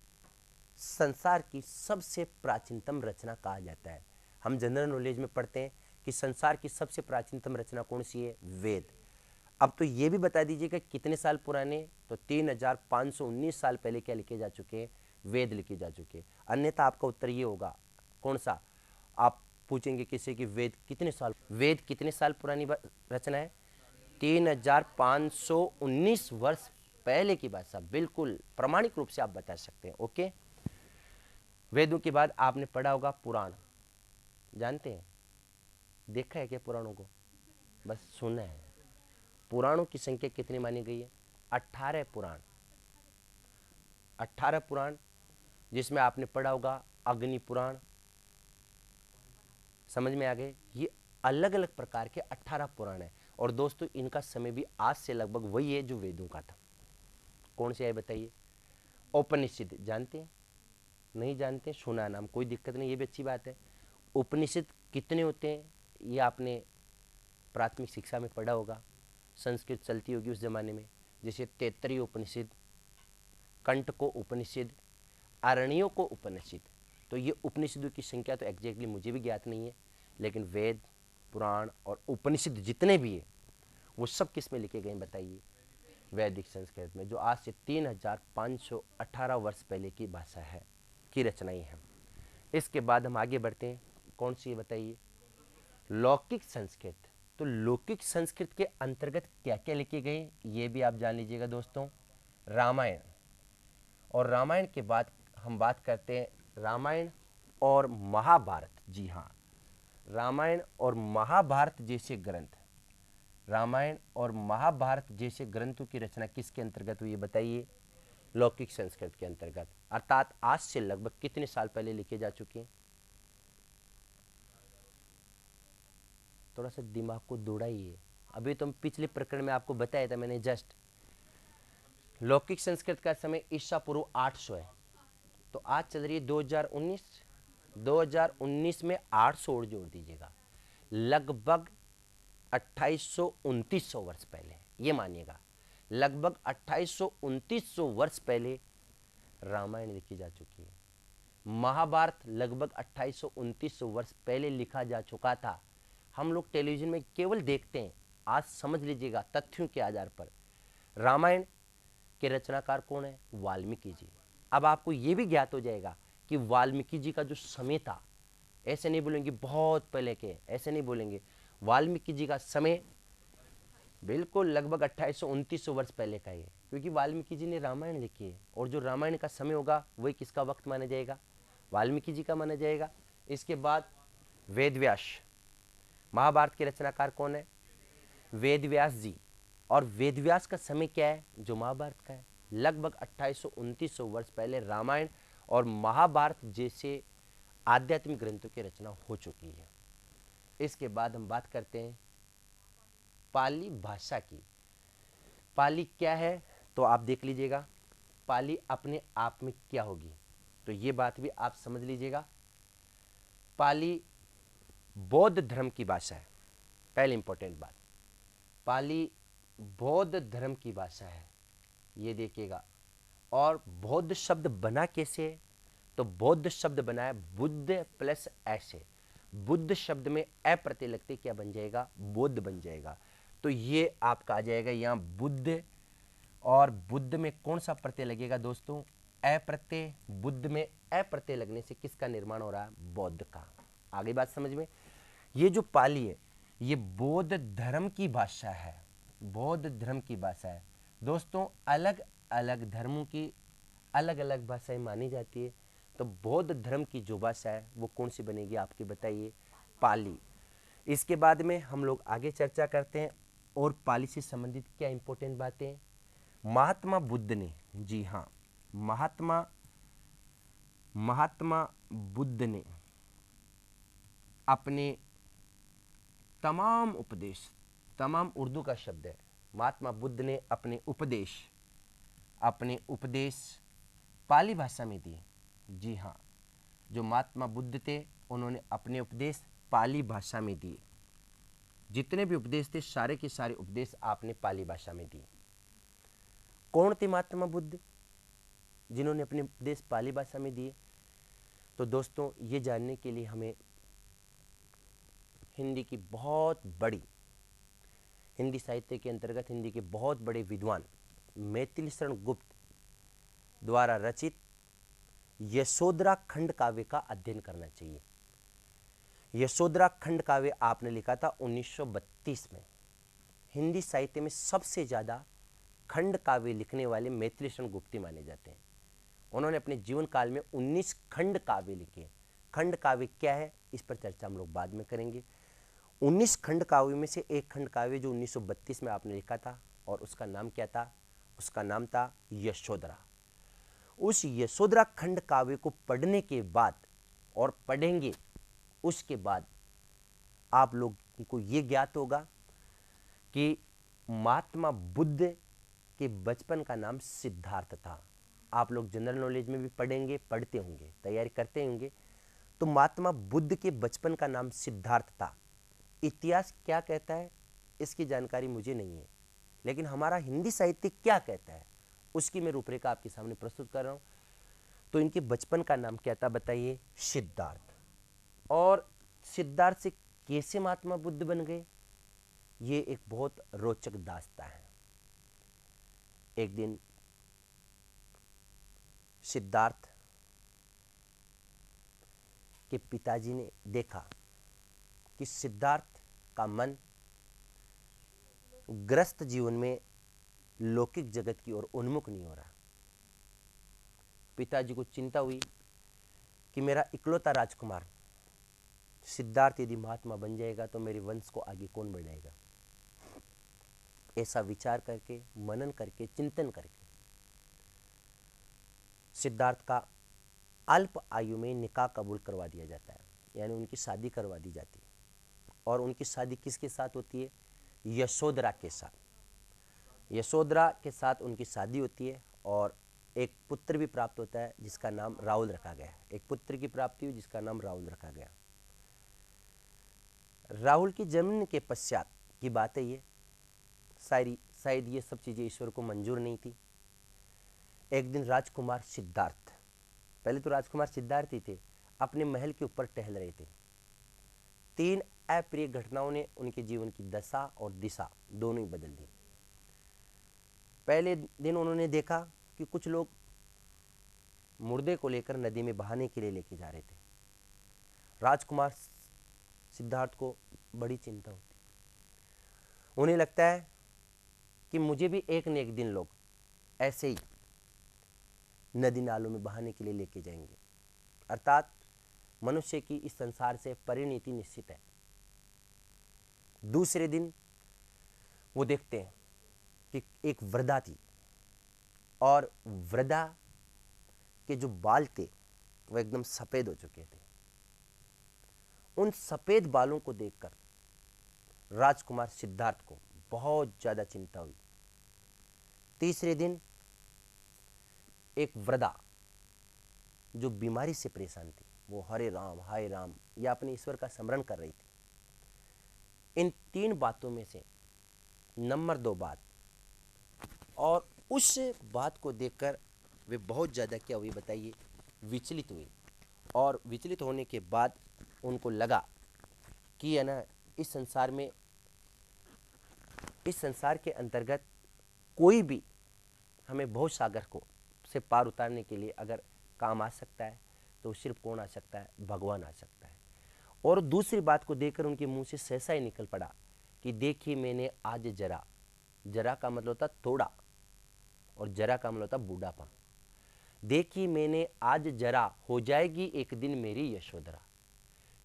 संसार की सबसे प्राचीनतम रचना कहा जाता है। हम जनरल नॉलेज में पढ़ते हैं कि संसार की सबसे प्राचीनतम रचना कौन सी है? वेद। अब तो ये भी बता दीजिएगा कितने साल पुराने? तो 3519 साल पहले क्या लिखे जा चुके हैं? वेद लिखे जा चुके हैं। अन्यथा आपका उत्तर ये होगा, कौन सा? आप पूछेंगे किसी की वेद कितने साल पुरानी रचना है? 3519 वर्ष पहले की बात साहब, बिल्कुल प्रामाणिक रूप से आप बता सकते हैं। ओके। वेदों के बाद आपने पढ़ा होगा पुराण। जानते हैं, देखा है क्या पुराणों को? बस सुना है। पुराणों की संख्या कितनी मानी गई है? 18 पुराण। 18 पुराण, जिसमें आपने पढ़ा होगा अग्नि पुराण। समझ में आ गए? ये अलग अलग प्रकार के 18 पुराण है। और दोस्तों, इनका समय भी आज से लगभग वही है जो वेदों का था। कौन से है बताइए? उपनिषद। जानते हैं? नहीं जानते? सुना नाम, कोई दिक्कत नहीं, ये भी अच्छी बात है। उपनिषद कितने होते हैं? ये आपने प्राथमिक शिक्षा में पढ़ा होगा, संस्कृत चलती होगी उस जमाने में। जैसे तैत्तरीय उपनिषद, कंटको उपनिषद, आरण्यको उपनिषद। तो ये उपनिषदों की संख्या तो एग्जैक्टली मुझे भी ज्ञात नहीं है, लेकिन वेद, पुराण और उपनिषद जितने भी है वो सब किस में लिखे गए हैं बताइए? वैदिक संस्कृत में, जो आज से 3518 वर्ष पहले की भाषा है, की रचनाएं हैं। इसके बाद हम आगे बढ़ते हैं, कौन सी है बताइए? लौकिक संस्कृत। तो लौकिक संस्कृत के अंतर्गत क्या क्या लिखे गए ये भी आप जान लीजिएगा दोस्तों। रामायण। और रामायण के बाद हम बात करते हैं रामायण और महाभारत। जी हाँ, रामायण और महाभारत जैसे ग्रंथ, रामायण और महाभारत जैसे ग्रंथों की रचना किसके अंतर्गत हुई बताइए? लौकिक संस्कृत के अंतर्गत। अर्थात आज से लगभग कितने साल पहले लिखे जा चुके हैं? थोड़ा सा दिमाग को दौड़ाइए। अभी तो पिछले प्रकरण में आपको बताया था मैंने जस्ट। लौकिक संस्कृत का समय ईसा पूर्व 800 है। तो आज चल रही है 2019 में 800 और जोड़ दीजिएगा, लगभग 2800-2900 वर्ष पहले, ये मानिएगा लगभग 2800-2900 वर्ष पहले रामायण लिखी जा चुकी है। महाभारत लगभग 2800-2900 वर्ष पहले लिखा जा चुका था। हम लोग टेलीविजन में केवल देखते हैं, आज समझ लीजिएगा तथ्यों के आधार पर। रामायण के रचनाकार कौन है? वाल्मीकि जी। अब आपको यह भी ज्ञात हो जाएगा कि वाल्मीकि जी का जो समय था, ऐसे नहीं बोलेंगे बहुत पहले के, ऐसे नहीं बोलेंगे। वाल्मीकि जी का समय बिल्कुल लगभग 2800-2900 वर्ष पहले का ही है, क्योंकि वाल्मीकि जी ने रामायण लिखी है। और जो रामायण का समय होगा वही किसका वक्त माना जाएगा? वाल्मीकि जी का माना जाएगा। इसके बाद वेदव्यास। महाभारत के रचनाकार कौन है? वेदव्यास जी। और वेदव्यास का समय क्या है जो महाभारत का है? लगभग 2800-2900 वर्ष पहले रामायण और महाभारत जैसे आध्यात्मिक ग्रंथों की रचना हो चुकी है। इसके बाद हम बात करते हैं पाली भाषा की। पाली क्या है तो आप देख लीजिएगा, पाली अपने आप में क्या होगी, तो ये बात भी आप समझ लीजिएगा। पाली बौद्ध धर्म की भाषा है, पहली इंपॉर्टेंट बात। पाली बौद्ध धर्म की भाषा है, ये देखिएगा। और बौद्ध शब्द बना कैसे? तो बौद्ध शब्द बना है बुद्ध प्लस ऐसे। बुद्ध शब्द में अ प्रत्यय लगते क्या बन जाएगा? बुद्ध बन जाएगा। तो ये आपका आ जाएगा यहाँ बुद्ध, और बुद्ध में कौन सा प्रत्यय लगेगा दोस्तों? अ प्रत्यय। बुद्ध में अ प्रत्यय लगने से किसका निर्माण हो रहा है? बौद्ध का। आगे बात समझ में। ये जो पाली है ये बौद्ध धर्म की भाषा है, बौद्ध धर्म की भाषा है। दोस्तों अलग अलग धर्मों की अलग अलग भाषाएं मानी जाती है, तो बौद्ध धर्म की जो भाषा है वो कौन सी बनेगी आपकी बताइए? पाली। इसके बाद में हम लोग आगे चर्चा करते हैं और पाली से संबंधित क्या इंपॉर्टेंट बातें हैं। महात्मा बुद्ध ने, जी हाँ, महात्मा बुद्ध ने अपने तमाम उपदेश, तमाम उर्दू का शब्द है, महात्मा बुद्ध ने अपने उपदेश पाली भाषा में दिए। जी हाँ, जो महात्मा बुद्ध थे उन्होंने अपने उपदेश पाली भाषा में दिए। जितने भी उपदेश थे सारे के सारे उपदेश आपने पाली भाषा में दिए। कौन थे महात्मा बुद्ध जिन्होंने अपने उपदेश पाली भाषा में दिए? तो दोस्तों ये जानने के लिए हमें हिंदी साहित्य के अंतर्गत हिंदी के बहुत बड़े विद्वान मैथिली शरण गुप्त द्वारा रचित यशोधरा खंड काव्य का अध्ययन करना चाहिए। यशोधरा खंड काव्य आपने लिखा था 1932 में। हिंदी साहित्य में सबसे ज़्यादा खंड काव्य लिखने वाले मैथिली शरण गुप्ती माने जाते हैं। उन्होंने अपने जीवन काल में 19 खंड काव्य लिखे। खंड काव्य क्या है इस पर चर्चा हम लोग बाद में करेंगे। 19 खंड काव्य में से एक खंड काव्य जो 1932 में आपने लिखा था, और उसका नाम क्या था? उसका नाम था यशोधरा। उस यशोधरा खंड काव्य को पढ़ने के बाद और पढ़ेंगे उसके बाद आप लोगों को ये ज्ञात होगा कि महात्मा बुद्ध के बचपन का नाम सिद्धार्थ था। आप लोग जनरल नॉलेज में भी पढ़ते होंगे, तैयारी करते होंगे। तो महात्मा बुद्ध के बचपन का नाम सिद्धार्थ था। इतिहास क्या कहता है इसकी जानकारी मुझे नहीं है, लेकिन हमारा हिंदी साहित्य क्या कहता है उसकी मैं रूपरेखा आपके सामने प्रस्तुत कर रहा हूं। तो इनके बचपन का नाम क्या था बताइए? सिद्धार्थ। और सिद्धार्थ से कैसे महात्मा बुद्ध बन गए, ये एक बहुत रोचक दास्तां है। एक दिन सिद्धार्थ के पिताजी ने देखा कि सिद्धार्थ का मन ग्रस्त जीवन में लौकिक जगत की ओर उन्मुख नहीं हो रहा। पिताजी को चिंता हुई कि मेरा इकलौता राजकुमार सिद्धार्थ यदि महात्मा बन जाएगा तो मेरे वंश को आगे कौन बढ़ाएगा। ऐसा विचार करके, मनन करके, चिंतन करके सिद्धार्थ का अल्प आयु में निकाह कबूल करवा दिया जाता है, यानी उनकी शादी करवा दी जाती है। और उनकी शादी किसके साथ होती है? यशोधरा के साथ। यशोधरा के साथ उनकी शादी होती है और एक पुत्र भी प्राप्त होता है जिसका नाम राहुल रखा गया। एक पुत्र की प्राप्ति हुई जिसका नाम राहुल रखा गया। राहुल की जन्म के पश्चात की बात है ये, शायद ये सब चीज़ें ईश्वर को मंजूर नहीं थी। एक दिन राजकुमार सिद्धार्थ, पहले तो राजकुमार सिद्धार्थ ही थे, अपने महल के ऊपर टहल रहे थे। 3 अप्रिय घटनाओं ने उनके जीवन की दशा और दिशा दोनों ही बदल दी। पहले दिन उन्होंने देखा कि कुछ लोग मुर्दे को लेकर नदी में बहाने के लिए लेके जा रहे थे। राजकुमार सिद्धार्थ को बड़ी चिंता होती, उन्हें लगता है कि मुझे भी एक न एक दिन लोग ऐसे ही नदी नालों में बहाने के लिए लेके जाएंगे। अर्थात मनुष्य की इस संसार से परिणति निश्चित है। दूसरे दिन वो देखते हैं कि एक वृद्धा थी और वृद्धा के जो बाल थे वो एकदम सफेद हो चुके थे। उन सफेद बालों को देखकर राजकुमार सिद्धार्थ को बहुत ज्यादा चिंता हुई। तीसरे दिन एक वृद्धा जो बीमारी से परेशान थी, वो हरे राम हाय राम या अपने ईश्वर का स्मरण कर रही थी। इन 3 बातों में से नंबर 2 बात, और उस बात को देखकर वे बहुत ज़्यादा क्या हुई बताइए? विचलित हुई। और विचलित होने के बाद उनको लगा कि है ना, इस संसार के अंतर्गत कोई भी हमें भव सागर को से पार उतारने के लिए अगर काम आ सकता है तो सिर्फ कौन आ सकता है? भगवान आ सकता है। और दूसरी बात को देखकर उनके मुंह से सहसा ही निकल पड़ा कि देखिए मैंने आज जरा जरा का मतलब होता थोड़ा, और जरा का मतलब होता बूढ़ापा। देखी मैंने आज जरा, हो जाएगी एक दिन मेरी यशोधरा,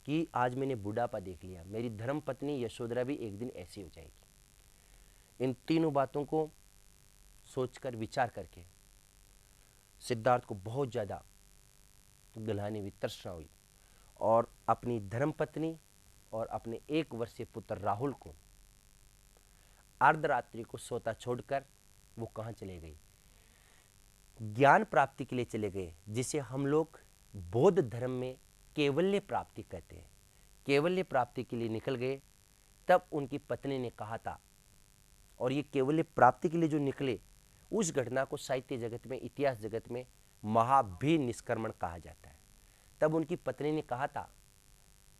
कि आज मैंने बूढ़ापा देख लिया, मेरी धर्म पत्नी यशोधरा भी एक दिन ऐसी हो जाएगी। इन तीनों बातों को सोचकर विचार करके सिद्धार्थ को बहुत ज़्यादा गलाने हुई, तृष्णा हुई, और अपनी धर्मपत्नी और अपने 1 वर्षीय पुत्र राहुल को अर्धरात्रि को सोता छोड़कर वो कहाँ चले गई? ज्ञान प्राप्ति के लिए चले गए, जिसे हम लोग बौद्ध धर्म में केवल्य प्राप्ति कहते हैं। केवल्य प्राप्ति के लिए निकल गए। तब उनकी पत्नी ने कहा था, और ये केवल्य प्राप्ति के लिए जो निकले, उस घटना को साहित्य जगत में, इतिहास जगत में महाभिनिष्क्रमण कहा जाता है। तब उनकी पत्नी ने कहा था,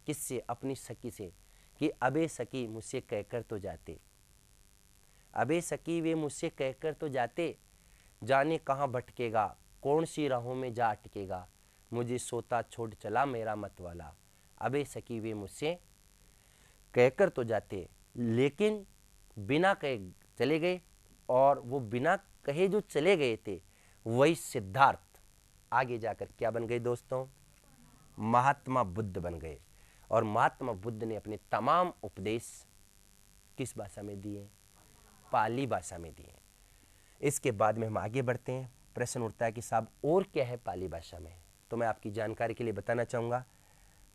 किससे? अपनी सखी से, कि अबे सखी मुझसे कहकर तो जाते, अबे सखी वे मुझसे कहकर तो जाते, जाने कहाँ भटकेगा, कौन सी राहों में जा अटकेगा, मुझे सोता छोड़ चला मेरा मतवाला। अबे सखी वे मुझसे कहकर तो जाते, लेकिन बिना कहे चले गए, और वो बिना कहे जो चले गए थे, वही सिद्धार्थ आगे जाकर क्या बन गए दोस्तों? महात्मा बुद्ध बन गए। और महात्मा बुद्ध ने अपने तमाम उपदेश किस भाषा में दिए? पाली भाषा में दिए। इसके बाद में हम आगे बढ़ते हैं। प्रश्न उठता है कि साहब और क्या है पाली भाषा में? तो मैं आपकी जानकारी के लिए बताना चाहूँगा,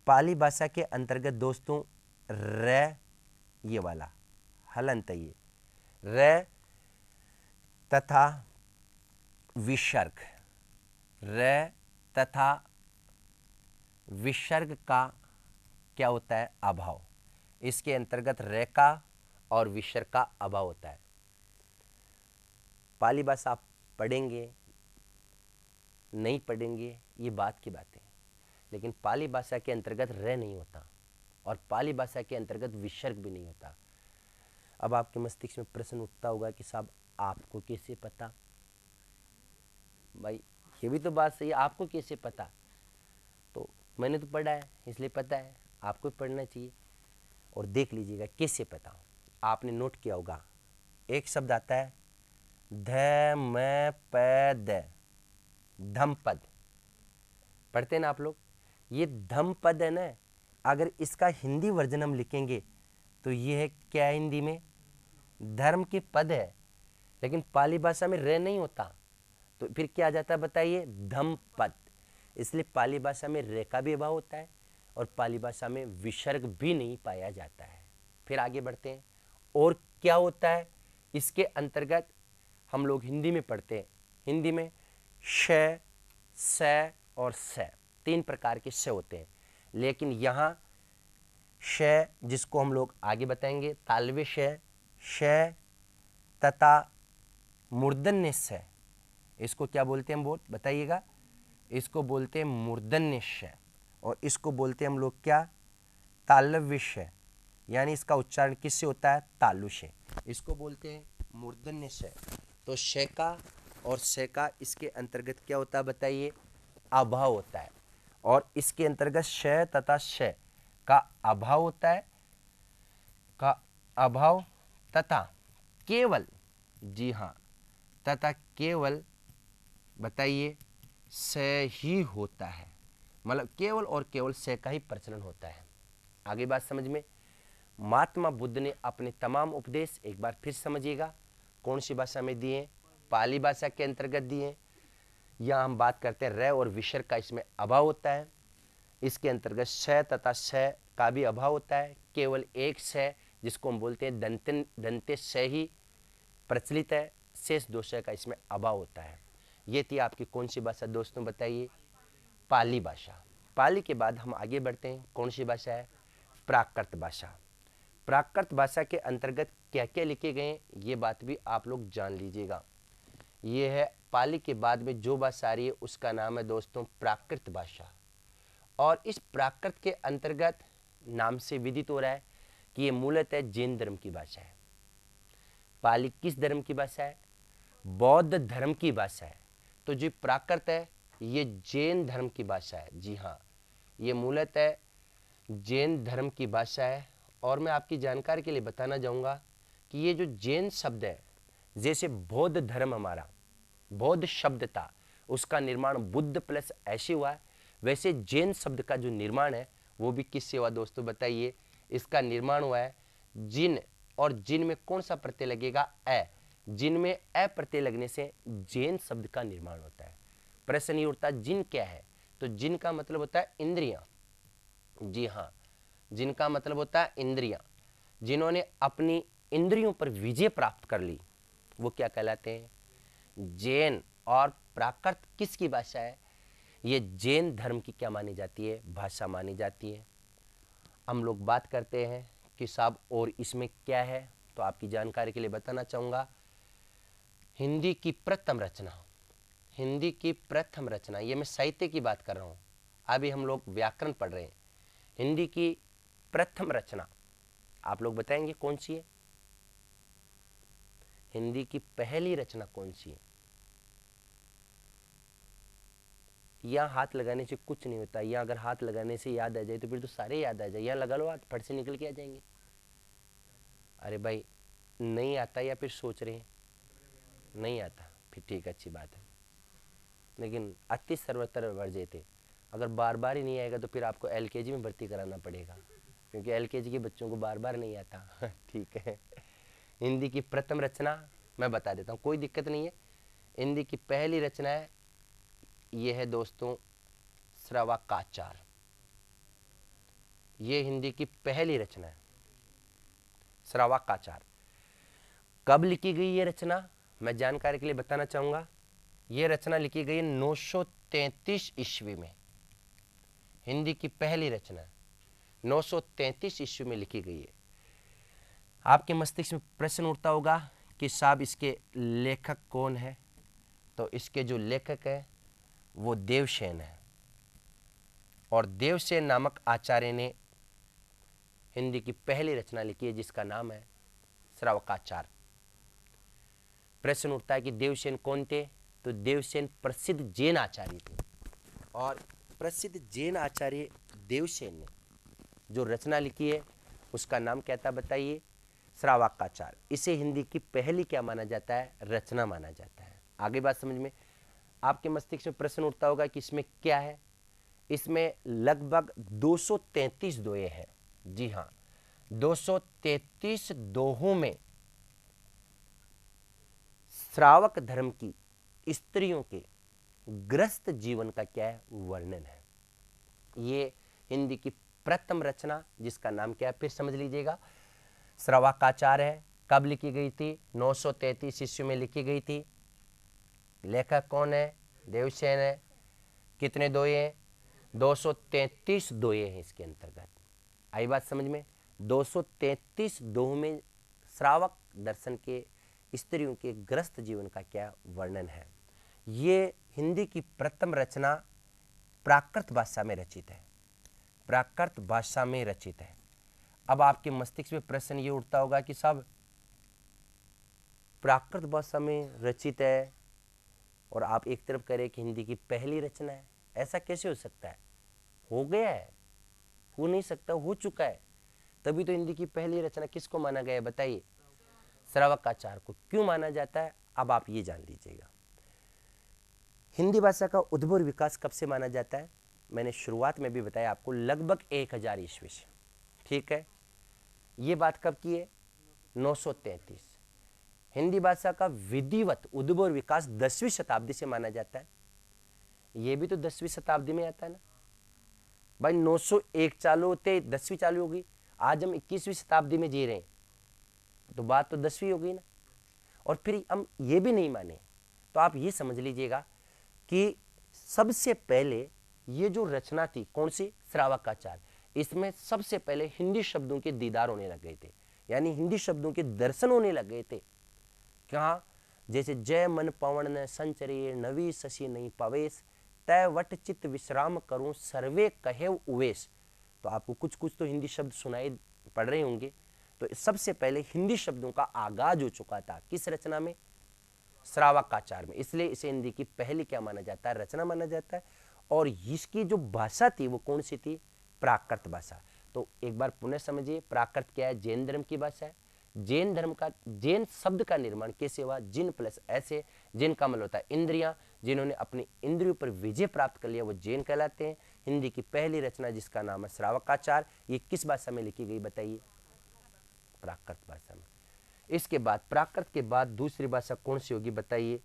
पाली भाषा के अंतर्गत दोस्तों र, ये वाला हलंत, ये र तथा विसर्ग, र तथा विसर्ग का क्या होता है? अभाव। इसके अंतर्गत र का और विसर्ग का अभाव होता है। पाली भाषा आप पढ़ेंगे नहीं पढ़ेंगे ये बात की बात है, लेकिन पाली भाषा के अंतर्गत र नहीं होता, और पाली भाषा के अंतर्गत विसर्ग भी नहीं होता। अब आपके मस्तिष्क में प्रश्न उठता होगा कि साहब आपको कैसे पता? भाई ये भी तो बात सही है, आपको कैसे पता? तो मैंने तो पढ़ा है इसलिए पता है, आपको पढ़ना चाहिए। और देख लीजिएगा कैसे पता। आपने नोट किया होगा, एक शब्द आता है ध म प द, धमपद, पढ़ते हैं ना आप लोग? ये धमपद है ना, अगर इसका हिंदी वर्जन हम लिखेंगे तो ये है क्या? हिंदी में धर्म के पद है, लेकिन पाली भाषा में रे नहीं होता, तो फिर क्या आ जाता है बताइए? धमपद। इसलिए पाली भाषा में रे का भी अभाव होता है, और पाली भाषा में विसर्ग भी नहीं पाया जाता है। फिर आगे बढ़ते हैं, और क्या होता है इसके अंतर्गत? हम लोग हिंदी में पढ़ते हैं, हिंदी में श, स और स, 3 प्रकार के श होते हैं, लेकिन यहाँ श, जिसको हम लोग आगे बताएंगे तालव्य श, श तथा मूर्धन्य श, इसको क्या बोलते हैं? हम बताइएगा। इसको बोलते हैं मूर्धन्य श, और इसको बोलते हैं हम लोग क्या? तालव्य श, यानी इसका उच्चारण किससे होता है? तालु से। इसको बोलते हैं मूर्धन्य श। तो श का और स का इसके अंतर्गत क्या होता है बताइए? अभाव होता है, और इसके अंतर्गत श तथा श का अभाव होता है, का अभाव तथा केवल, जी हाँ, तथा केवल बताइए स ही होता है, मतलब केवल और केवल स का ही प्रचलन होता है। आगे बात समझ में? महात्मा बुद्ध ने अपने तमाम उपदेश एक बार फिर समझिएगा, कौन सी भाषा में दिए? पाली भाषा के अंतर्गत दिए। यहाँ हम बात करते हैं र और विसर्ग का इसमें अभाव होता है, इसके अंतर्गत श तथा श का भी अभाव होता है, केवल एक श जिसको हम बोलते हैं दंते श ही प्रचलित है, शेष 2 श का इसमें अभाव होता है। ये थी आपकी कौन सी भाषा दोस्तों बताइए? पाली भाषा। पाली के बाद हम आगे बढ़ते हैं, कौन सी भाषा है? प्राकृत भाषा। प्राकृत भाषा के अंतर्गत क्या क्या लिखे गए हैं ये बात भी आप लोग जान लीजिएगा। ये है पाली के बाद में जो भाषा आ रही है उसका नाम है दोस्तों प्राकृत भाषा, और इस प्राकृत के अंतर्गत नाम से विदित हो रहा है कि ये मूलतः जैन धर्म की भाषा है। पाली किस धर्म की भाषा है? बौद्ध धर्म की भाषा है। तो जो प्राकृत है ये जैन धर्म की भाषा है। जी हाँ, ये मूलतः जैन धर्म की भाषा है। और मैं आपकी जानकारी के लिए बताना चाहूँगा कि ये जो जैन शब्द है जैसे बौद्ध धर्म हमारा, बौद्ध शब्द था, उसका निर्माण बुद्ध प्लस ऐसे हुआ है, वैसे जैन शब्द का जो निर्माण है वो भी किससे हुआ दोस्तों बताइए? इसका निर्माण हुआ है जिन, और जिन में कौन सा प्रत्यय लगेगा? ए। जिन में ए प्रत्यय लगने से जैन शब्द का निर्माण होता है। प्रश्न ये उठता है जिन क्या है? तो जिन का मतलब होता है इंद्रियां। जी हाँ, जिनका मतलब होता है इंद्रियां। जिन्होंने अपनी इंद्रियों पर विजय प्राप्त कर ली वो क्या कहलाते हैं? जैन। और प्राकृत किसकी भाषा है? ये जैन धर्म की क्या मानी जाती है? भाषा मानी जाती है। हम लोग बात करते हैं कि साहब और इसमें क्या है, तो आपकी जानकारी के लिए बताना चाहूँगा, हिंदी की प्रथम रचना, हिंदी की प्रथम रचना, ये मैं साहित्य की बात कर रहा हूँ, अभी हम लोग व्याकरण पढ़ रहे हैं। हिंदी की प्रथम रचना आप लोग बताएंगे कौन सी है? हिंदी की पहली रचना कौन सी है? यहाँ हाथ लगाने से कुछ नहीं होता, यहाँ अगर हाथ लगाने से याद आ जाए तो फिर तो सारे याद आ जाए। यहाँ लगा लो हाथ, फट से निकल के आ जाएंगे। अरे भाई नहीं आता या फिर सोच रहे हैं नहीं आता, फिर ठीक अच्छी बात है, लेकिन अति सर्वत्र वर्जेते, अगर बार बार ही नहीं आएगा तो फिर आपको एलकेजी में भर्ती कराना पड़ेगा, क्योंकि एलकेजी के बच्चों को बार बार नहीं आता। ठीक है, हिंदी की प्रथम रचना मैं बता देता हूँ, कोई दिक्कत नहीं है। हिंदी की पहली रचना है, ये है दोस्तों श्रवकाचार। ये हिंदी की पहली रचना है, श्रवकाचार। कब लिखी गई ये रचना, मैं जानकारी के लिए बताना चाहूंगा। ये रचना लिखी गई 933 ईस्वी में। हिंदी की पहली रचना 933 ईस्वी में लिखी गई है। आपके मस्तिष्क में प्रश्न उठता होगा कि साहब इसके लेखक कौन है? तो इसके जो लेखक है वो देवसेन है, और देवसेन नामक आचार्य ने हिंदी की पहली रचना लिखी है जिसका नाम है श्रवकाचार। प्रश्न उठता है कि देवसेन कौन थे? तो देवसेन प्रसिद्ध जैन आचार्य थे, और प्रसिद्ध जैन आचार्य देवसेन ने जो रचना लिखी है उसका नाम क्या था बताइए? श्रवकाचार। इसे हिंदी की पहली क्या माना जाता है? रचना माना जाता है। आगे बात समझ में? आपके मस्तिष्क में प्रश्न उठता होगा कि इसमें क्या है? इसमें लगभग 233 दोहे हैं। जी हाँ, 233 दोहों में श्रावक धर्म की स्त्रियों के ग्रस्त जीवन का क्या है? वर्णन है। ये हिंदी की प्रथम रचना जिसका नाम क्या है फिर समझ लीजिएगा, श्रवकाचार है। कब लिखी गई थी? 933 ईस्वी में लिखी गई थी। लेखक कौन है? देवसेन है। कितने दोहे हैं? 233 दोहे हैं इसके अंतर्गत। आई बात समझ में? 233 दोह में श्रावक दर्शन के स्त्रियों के ग्रस्त जीवन का क्या वर्णन है। ये हिंदी की प्रथम रचना प्राकृत भाषा में रचित है, प्राकृत भाषा में रचित है। अब आपके मस्तिष्क में प्रश्न ये उठता होगा कि साहब प्राकृत भाषा में रचित है और आप एक तरफ कह रहे हैं कि हिंदी की पहली रचना है, ऐसा कैसे हो सकता है? हो गया है, हो नहीं सकता, हो चुका है। तभी तो हिंदी की पहली रचना किसको माना गया है बताइए? श्रवकाचार को। क्यों माना जाता है अब आप ये जान लीजिएगा। हिंदी भाषा का उद्भव और विकास कब से माना जाता है? मैंने शुरुआत में भी बताया आपको, लगभग 1000 ईस्वी से। ठीक है, ये बात कब की है? 933। हिंदी भाषा का विधिवत उद्भव और विकास 10वीं शताब्दी से माना जाता है। ये भी तो 10वीं शताब्दी में आता है ना भाई। 901 चालू होते 10वीं चालू होगी, आज हम 21वीं शताब्दी में जी रहे हैं, तो बात तो 10वीं हो गई ना। और फिर हम ये भी नहीं माने तो आप ये समझ लीजिएगा कि सबसे पहले ये जो रचना थी कौन सी? श्रवकाचार। इसमें सबसे पहले हिंदी शब्दों के दीदार होने लग गए थे, यानी हिंदी शब्दों के दर्शन होने लग गए थे। कहाँ? जैसे जय मन पवन न संचरे, नवी शशि नहीं पवेश, तय वट चित्त विश्राम करूं, सर्वे कहे उवेश। तो आपको कुछ कुछ तो हिंदी शब्द सुनाई पड़ रहे होंगे। तो सबसे पहले हिंदी शब्दों का आगाज हो चुका था किस रचना में? श्रवकाचार में। इसलिए इसे हिंदी की पहली क्या माना जाता है? रचना माना जाता है। और इसकी जो भाषा थी वो कौन सी थी? प्राकृत भाषा। तो एक बार पुनः समझिए, प्राकृत क्या है? जैन धर्म की भाषा है। जैन धर्म का, जैन शब्द का निर्माण कैसे हुआ? जिन प्लस ऐसे, जिन का मतलब होता है इंद्रियां, जिन्होंने अपनी इंद्रियों पर विजय प्राप्त कर लिया वो जैन कहलाते हैं। हिंदी की पहली रचना जिसका नाम है श्रावकाचार, ये किस भाषा में लिखी गई बताइए? प्राकृत भाषा में। इसके बाद प्राकृत के बाद दूसरी भाषा कौन सी होगी बताइए?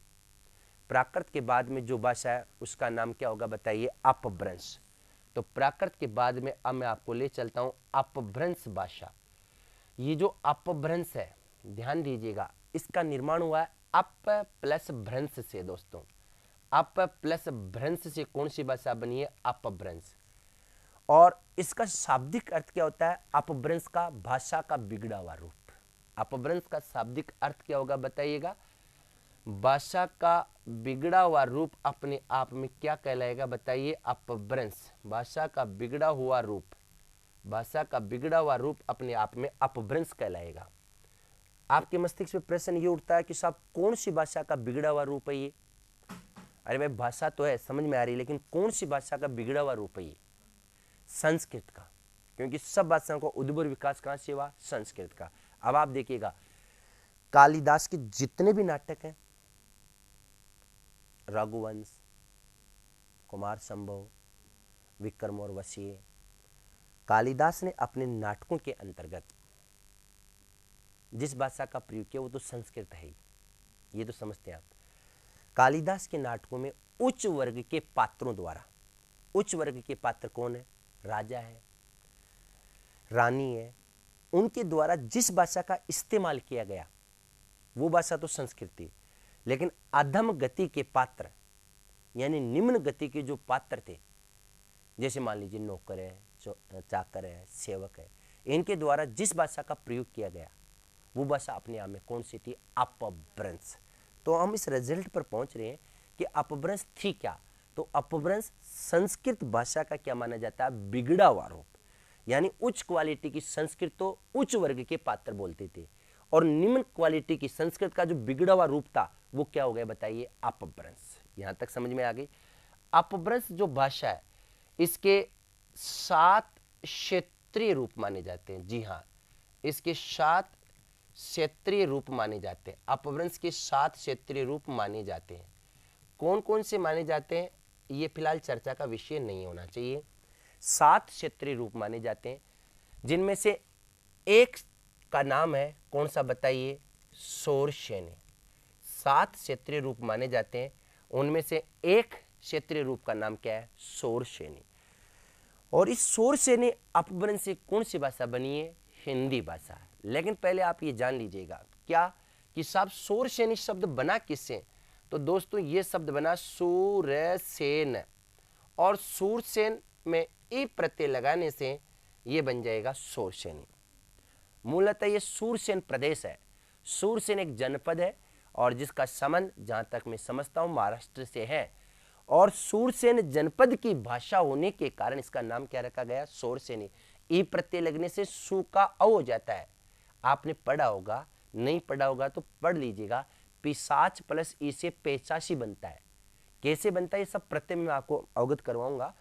प्राकृत के बाद में जो भाषा है उसका नाम क्या होगा बताइए? अपभ्रंश। तो प्राकृत के बाद में अब मैं आपको ले चलता हूं अपभ्रंश भाषा। ये जो अपभ्रंश है, ध्यान दीजिएगा, इसका निर्माण हुआ है अप प्लस भ्रंश से। दोस्तों अप प्लस भ्रंश से कौन सी भाषा बनी है? अपभ्रंश। और इसका शाब्दिक अर्थ क्या होता है? अपभ्रंश का भाषा का बिगड़ा हुआ रूप। अपभ्रंश का शाब्दिक अर्थ क्या होगा बताइएगा? भाषा का बिगड़ा हुआ रूप अपने आप में क्या कहलाएगा बताइए? अपभ्रंश। भाषा का बिगड़ा हुआ रूप, भाषा का बिगड़ा हुआ रूप अपने आप में अपभ्रंश कहलाएगा। आपके मस्तिष्क में प्रश्न ये उठता है कि साहब कौन सी भाषा का बिगड़ा हुआ रूप है ये? अरे भाई भाषा तो है, समझ में आ रही, लेकिन कौन सी भाषा का बिगड़ा हुआ रूप है ये? संस्कृत का, क्योंकि सब भाषाओं का उद्भव विकास कहां से हुआ? संस्कृत का। अब आप देखिएगा कालिदास के जितने भी नाटक हैं, रघुवंश, कुमार संभव, विक्रम और वशीय, कालिदास ने अपने नाटकों के अंतर्गत जिस भाषा का प्रयोग किया वो तो संस्कृत है ही, ये तो समझते हैं आप। कालिदास के नाटकों में उच्च वर्ग के पात्रों द्वारा, उच्च वर्ग के पात्र कौन है? राजा है, रानी है, उनके द्वारा जिस भाषा का इस्तेमाल किया गया वो भाषा तो संस्कृत थी, लेकिन अधम गति के पात्र यानी निम्न गति के जो पात्र थे, जैसे मान लीजिए नौकर है, चाकर है, सेवक है, इनके द्वारा जिस भाषा का प्रयोग किया गया वो भाषा अपने आप में कौन सी थी? अपभ्रंश। तो हम इस रिजल्ट पर पहुंच रहे हैं कि अपभ्रंश थी क्या? तो अपभ्रंश संस्कृत भाषा का क्या माना जाता है? बिगड़ा हुआ रूप। यानी उच्च क्वालिटी की संस्कृत तो उच्च वर्ग के पात्र बोलते थे, और निम्न क्वालिटी की संस्कृत का जो बिगड़ा हुआ रूप था वो क्या हो गया बताइए? अपभ्रंश। यहां तक समझ में आ गई? अपभ्रंश जो भाषा है इसके 7 क्षेत्रीय रूप माने जाते हैं। जी हाँ, इसके 7 क्षेत्रीय रूप माने जाते हैं। अपभ्रंश के 7 क्षेत्रीय रूप माने जाते हैं। कौन कौन से माने जाते हैं ये फिलहाल चर्चा का विषय नहीं होना चाहिए। 7 क्षेत्रीय रूप माने जाते हैं, जिनमें से एक का नाम है कौन सा बताइए? शौरसेनी। 7 क्षेत्रीय रूप माने जाते हैं, उनमें से एक क्षेत्रीय रूप का नाम क्या है? शौरसेनी। और इस शौरसेनी अपभ्रंश से कौन सी भाषा बनी है? हिंदी भाषा। लेकिन पहले आप ये जान लीजिएगा क्या कि साहब शौरसेनी शब्द बना किससे? तो दोस्तों ये शब्द बना सूरसेन, और सूरसेन में ई प्रत्यय लगाने से ये बन जाएगा शौरसेनी। मूलतः ये सूरसेन प्रदेश है। सूरसेन एक जनपद है और जिसका संबंध जहां तक मैं समझता हूं महाराष्ट्र से है, और सूरसेन जनपद की भाषा होने के कारण इसका नाम क्या रखा गया? शौरसेनी। ई प्रत्यय लगने से सु का अ हो जाता है। आपने पढ़ा होगा, नहीं पढ़ा होगा तो पढ़ लीजिएगा, पिशाच प्लस ई से पेचाशी बनता है। कैसे बनता है ये सब प्रत्यय में आपको अवगत करवाऊंगा।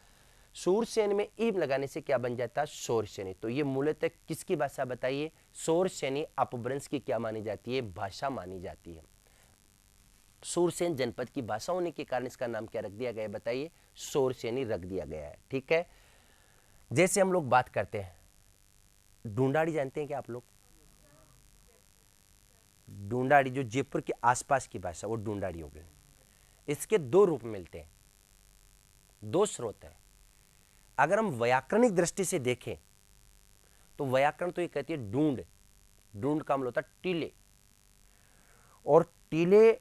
शूरसेन में ई लगाने से क्या बन जाता है? शौरसेनी। तो ये मूलतः किसकी भाषा बताइए? शौरसेनी अपभ्रंश की क्या मानी जाती है? भाषा मानी जाती है। शूरसेन जनपद की भाषा होने के कारण इसका नाम क्या रख दिया गया बताइए? शौरसेनी रख दिया गया है। ठीक है। जैसे हम लोग बात करते हैं ढूंढाड़ी, जानते हैं क्या आप लोग? ढूंढाड़ी जो जयपुर के आसपास की भाषा वो ढूंढाड़ी हो गई। इसके 2 रूप मिलते हैं, 2 स्रोत है। अगर हम व्याकरणिक दृष्टि से देखें तो व्याकरण तो ये कहती है ढूंढ, ढूंढ का मतलब होता है टीले, और टीले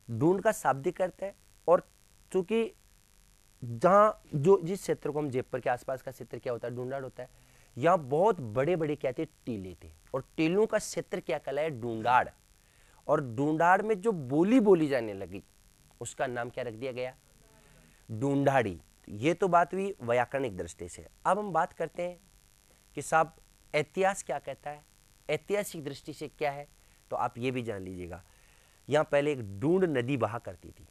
ढूंढ का शाब्दिक अर्थ है। और चूंकि जहां जो जिस क्षेत्र को हम जयपुर के आसपास का क्षेत्र क्या होता है? ढूंढाड़ होता है। यहां बहुत बड़े बड़े क्या थे? टीले थे, और टीलों का क्षेत्र क्या कहलाया? ढूंढाड़। और ढूंढाड़ में जो बोली बोली जाने लगी उसका नाम क्या रख दिया गया? ढूंढाड़ी। ये तो बात हुई व्याकरणिक दृष्टि से। अब हम बात करते हैं कि साहब इतिहास क्या कहता है, ऐतिहासिक दृष्टि से क्या है। तो आप ये भी जान लीजिएगा, यहां पहले एक ढूंढ नदी बहा करती थी,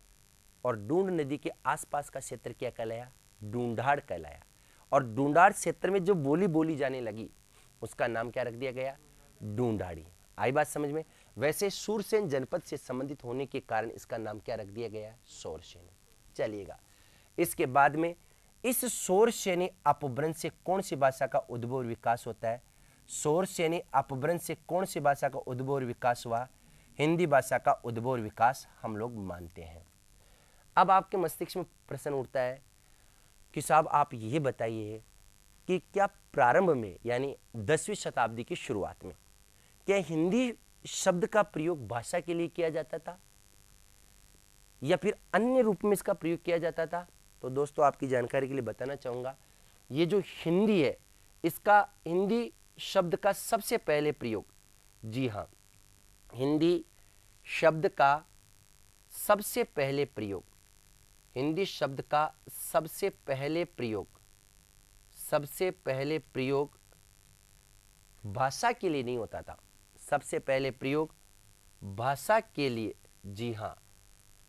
और ढूंढ नदी के आसपास का क्षेत्र क्या कहलाया? ढूंढाड़ कहलाया। और ढूंढाड़ क्षेत्र में जो बोली बोली जाने लगी उसका नाम क्या रख दिया गया? ढूंढाड़ी। आई बात समझ में। वैसे सूरसेन जनपद से संबंधित होने के कारण इसका नाम क्या रख दिया गया है, शौरसेनी। चलिएगा, इसके बाद में इस शौरसेनी अपभ्रंश से कौन सी भाषा का उद्भव और विकास होता है? शौरसेनी अपभ्रंश से कौन सी भाषा का उद्भव और विकास हुआ? हिंदी भाषा का उद्भव और विकास हम लोग मानते हैं। अब आपके मस्तिष्क में प्रश्न उठता है कि साहब आप ये बताइए कि क्या प्रारंभ में यानी 10वीं शताब्दी की शुरुआत में क्या हिंदी शब्द का प्रयोग भाषा के लिए किया जाता था या फिर अन्य रूप में इसका प्रयोग किया जाता था? तो दोस्तों आपकी जानकारी के लिए बताना चाहूँगा, ये जो हिंदी है इसका हिंदी शब्द का सबसे पहले प्रयोग, जी हाँ, हिंदी शब्द का सबसे पहले प्रयोग, हिंदी शब्द का सबसे पहले प्रयोग भाषा के लिए नहीं होता था। सबसे पहले प्रयोग भाषा के लिए, जी हाँ,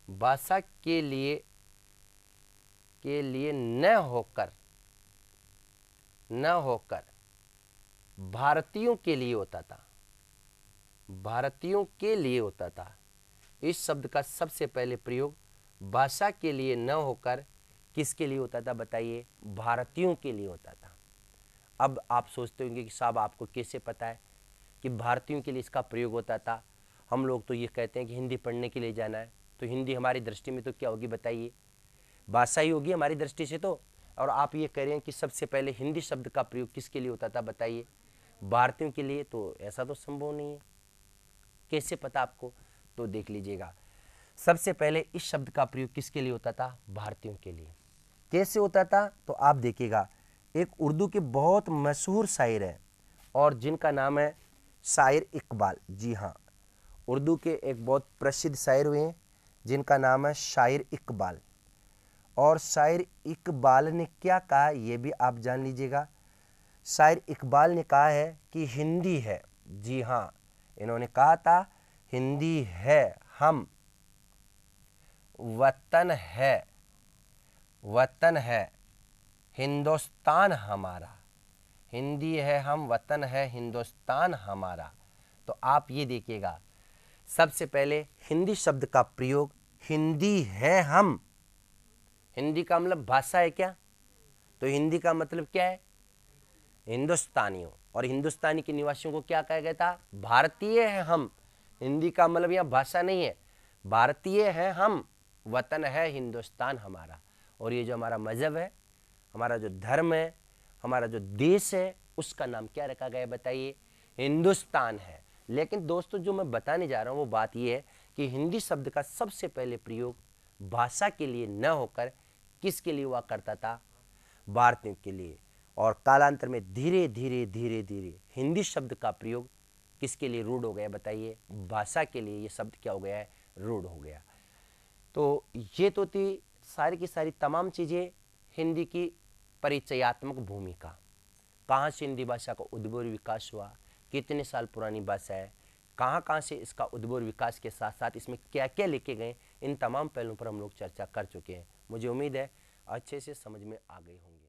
भाषा के लिए न होकर भारतीयों के लिए होता था, भारतीयों के लिए होता था। इस शब्द का सबसे पहले प्रयोग भाषा के लिए न होकर किसके लिए होता था बताइए? भारतीयों के लिए होता था। अब आप सोचते होंगे कि साहब आपको कैसे पता है कि भारतीयों के लिए इसका प्रयोग होता था? हम लोग तो ये कहते हैं कि हिंदी पढ़ने के लिए जाना है, तो हिंदी हमारी दृष्टि में तो क्या होगी बताइए? भाषा ही होगी हमारी दृष्टि से तो। और आप ये कह रहे हैं कि सबसे पहले हिंदी शब्द का प्रयोग किसके लिए होता था बताइए? भारतीयों के लिए। तो ऐसा तो संभव नहीं है, कैसे पता आपको? तो देख लीजिएगा, सबसे पहले इस शब्द का प्रयोग किसके लिए होता था? भारतीयों के लिए। कैसे होता था? तो आप देखिएगा, एक उर्दू के बहुत मशहूर शायर है और जिनका नाम है शायर इकबाल। जी हाँ, उर्दू के एक बहुत प्रसिद्ध शायर हुए हैं जिनका नाम है शायर इकबाल। और शायर इकबाल ने क्या कहा ये भी आप जान लीजिएगा। शायर इकबाल ने कहा है कि हिंदी है, जी हाँ, इन्होंने कहा था हिंदी है हम, वतन है हिंदुस्तान हमारा। हिंदी है हम, वतन है हिंदुस्तान हमारा। तो आप ये देखिएगा, सबसे पहले हिंदी शब्द का प्रयोग हिंदी है हम। हिंदी का मतलब भाषा है क्या? तो हिंदी का मतलब क्या है? हिंदुस्तानियों। और हिंदुस्तानी के निवासियों को क्या कहा गया था? भारतीय है हम। हिंदी का मतलब यहाँ भाषा नहीं है, भारतीय है हम, वतन है हिंदुस्तान हमारा। और ये जो हमारा मजहब है, हमारा जो धर्म है, हमारा जो देश है, उसका नाम क्या रखा गया बताइए? हिंदुस्तान है। लेकिन दोस्तों जो मैं बताने जा रहा हूँ वो बात ये है कि हिंदी शब्द का सबसे पहले प्रयोग भाषा के लिए न होकर किसके लिए हुआ करता था? भारतीयों के लिए। और कालांतर में धीरे धीरे हिंदी शब्द का प्रयोग किसके लिए रूढ़ हो गया बताइए? भाषा के लिए ये शब्द क्या हो गया है? रूढ़ हो गया। तो ये तो थी सारी की सारी तमाम चीज़ें हिंदी की परिचयात्मक भूमिका। कहाँ से हिंदी भाषा का उद्भव और विकास हुआ, कितने साल पुरानी भाषा है, कहाँ से इसका उद्भव और विकास के साथ साथ इसमें क्या क्या लिखे गए, इन तमाम पहलुओं पर हम लोग चर्चा कर चुके हैं। मुझे उम्मीद है अच्छे से समझ में आ गए होंगे।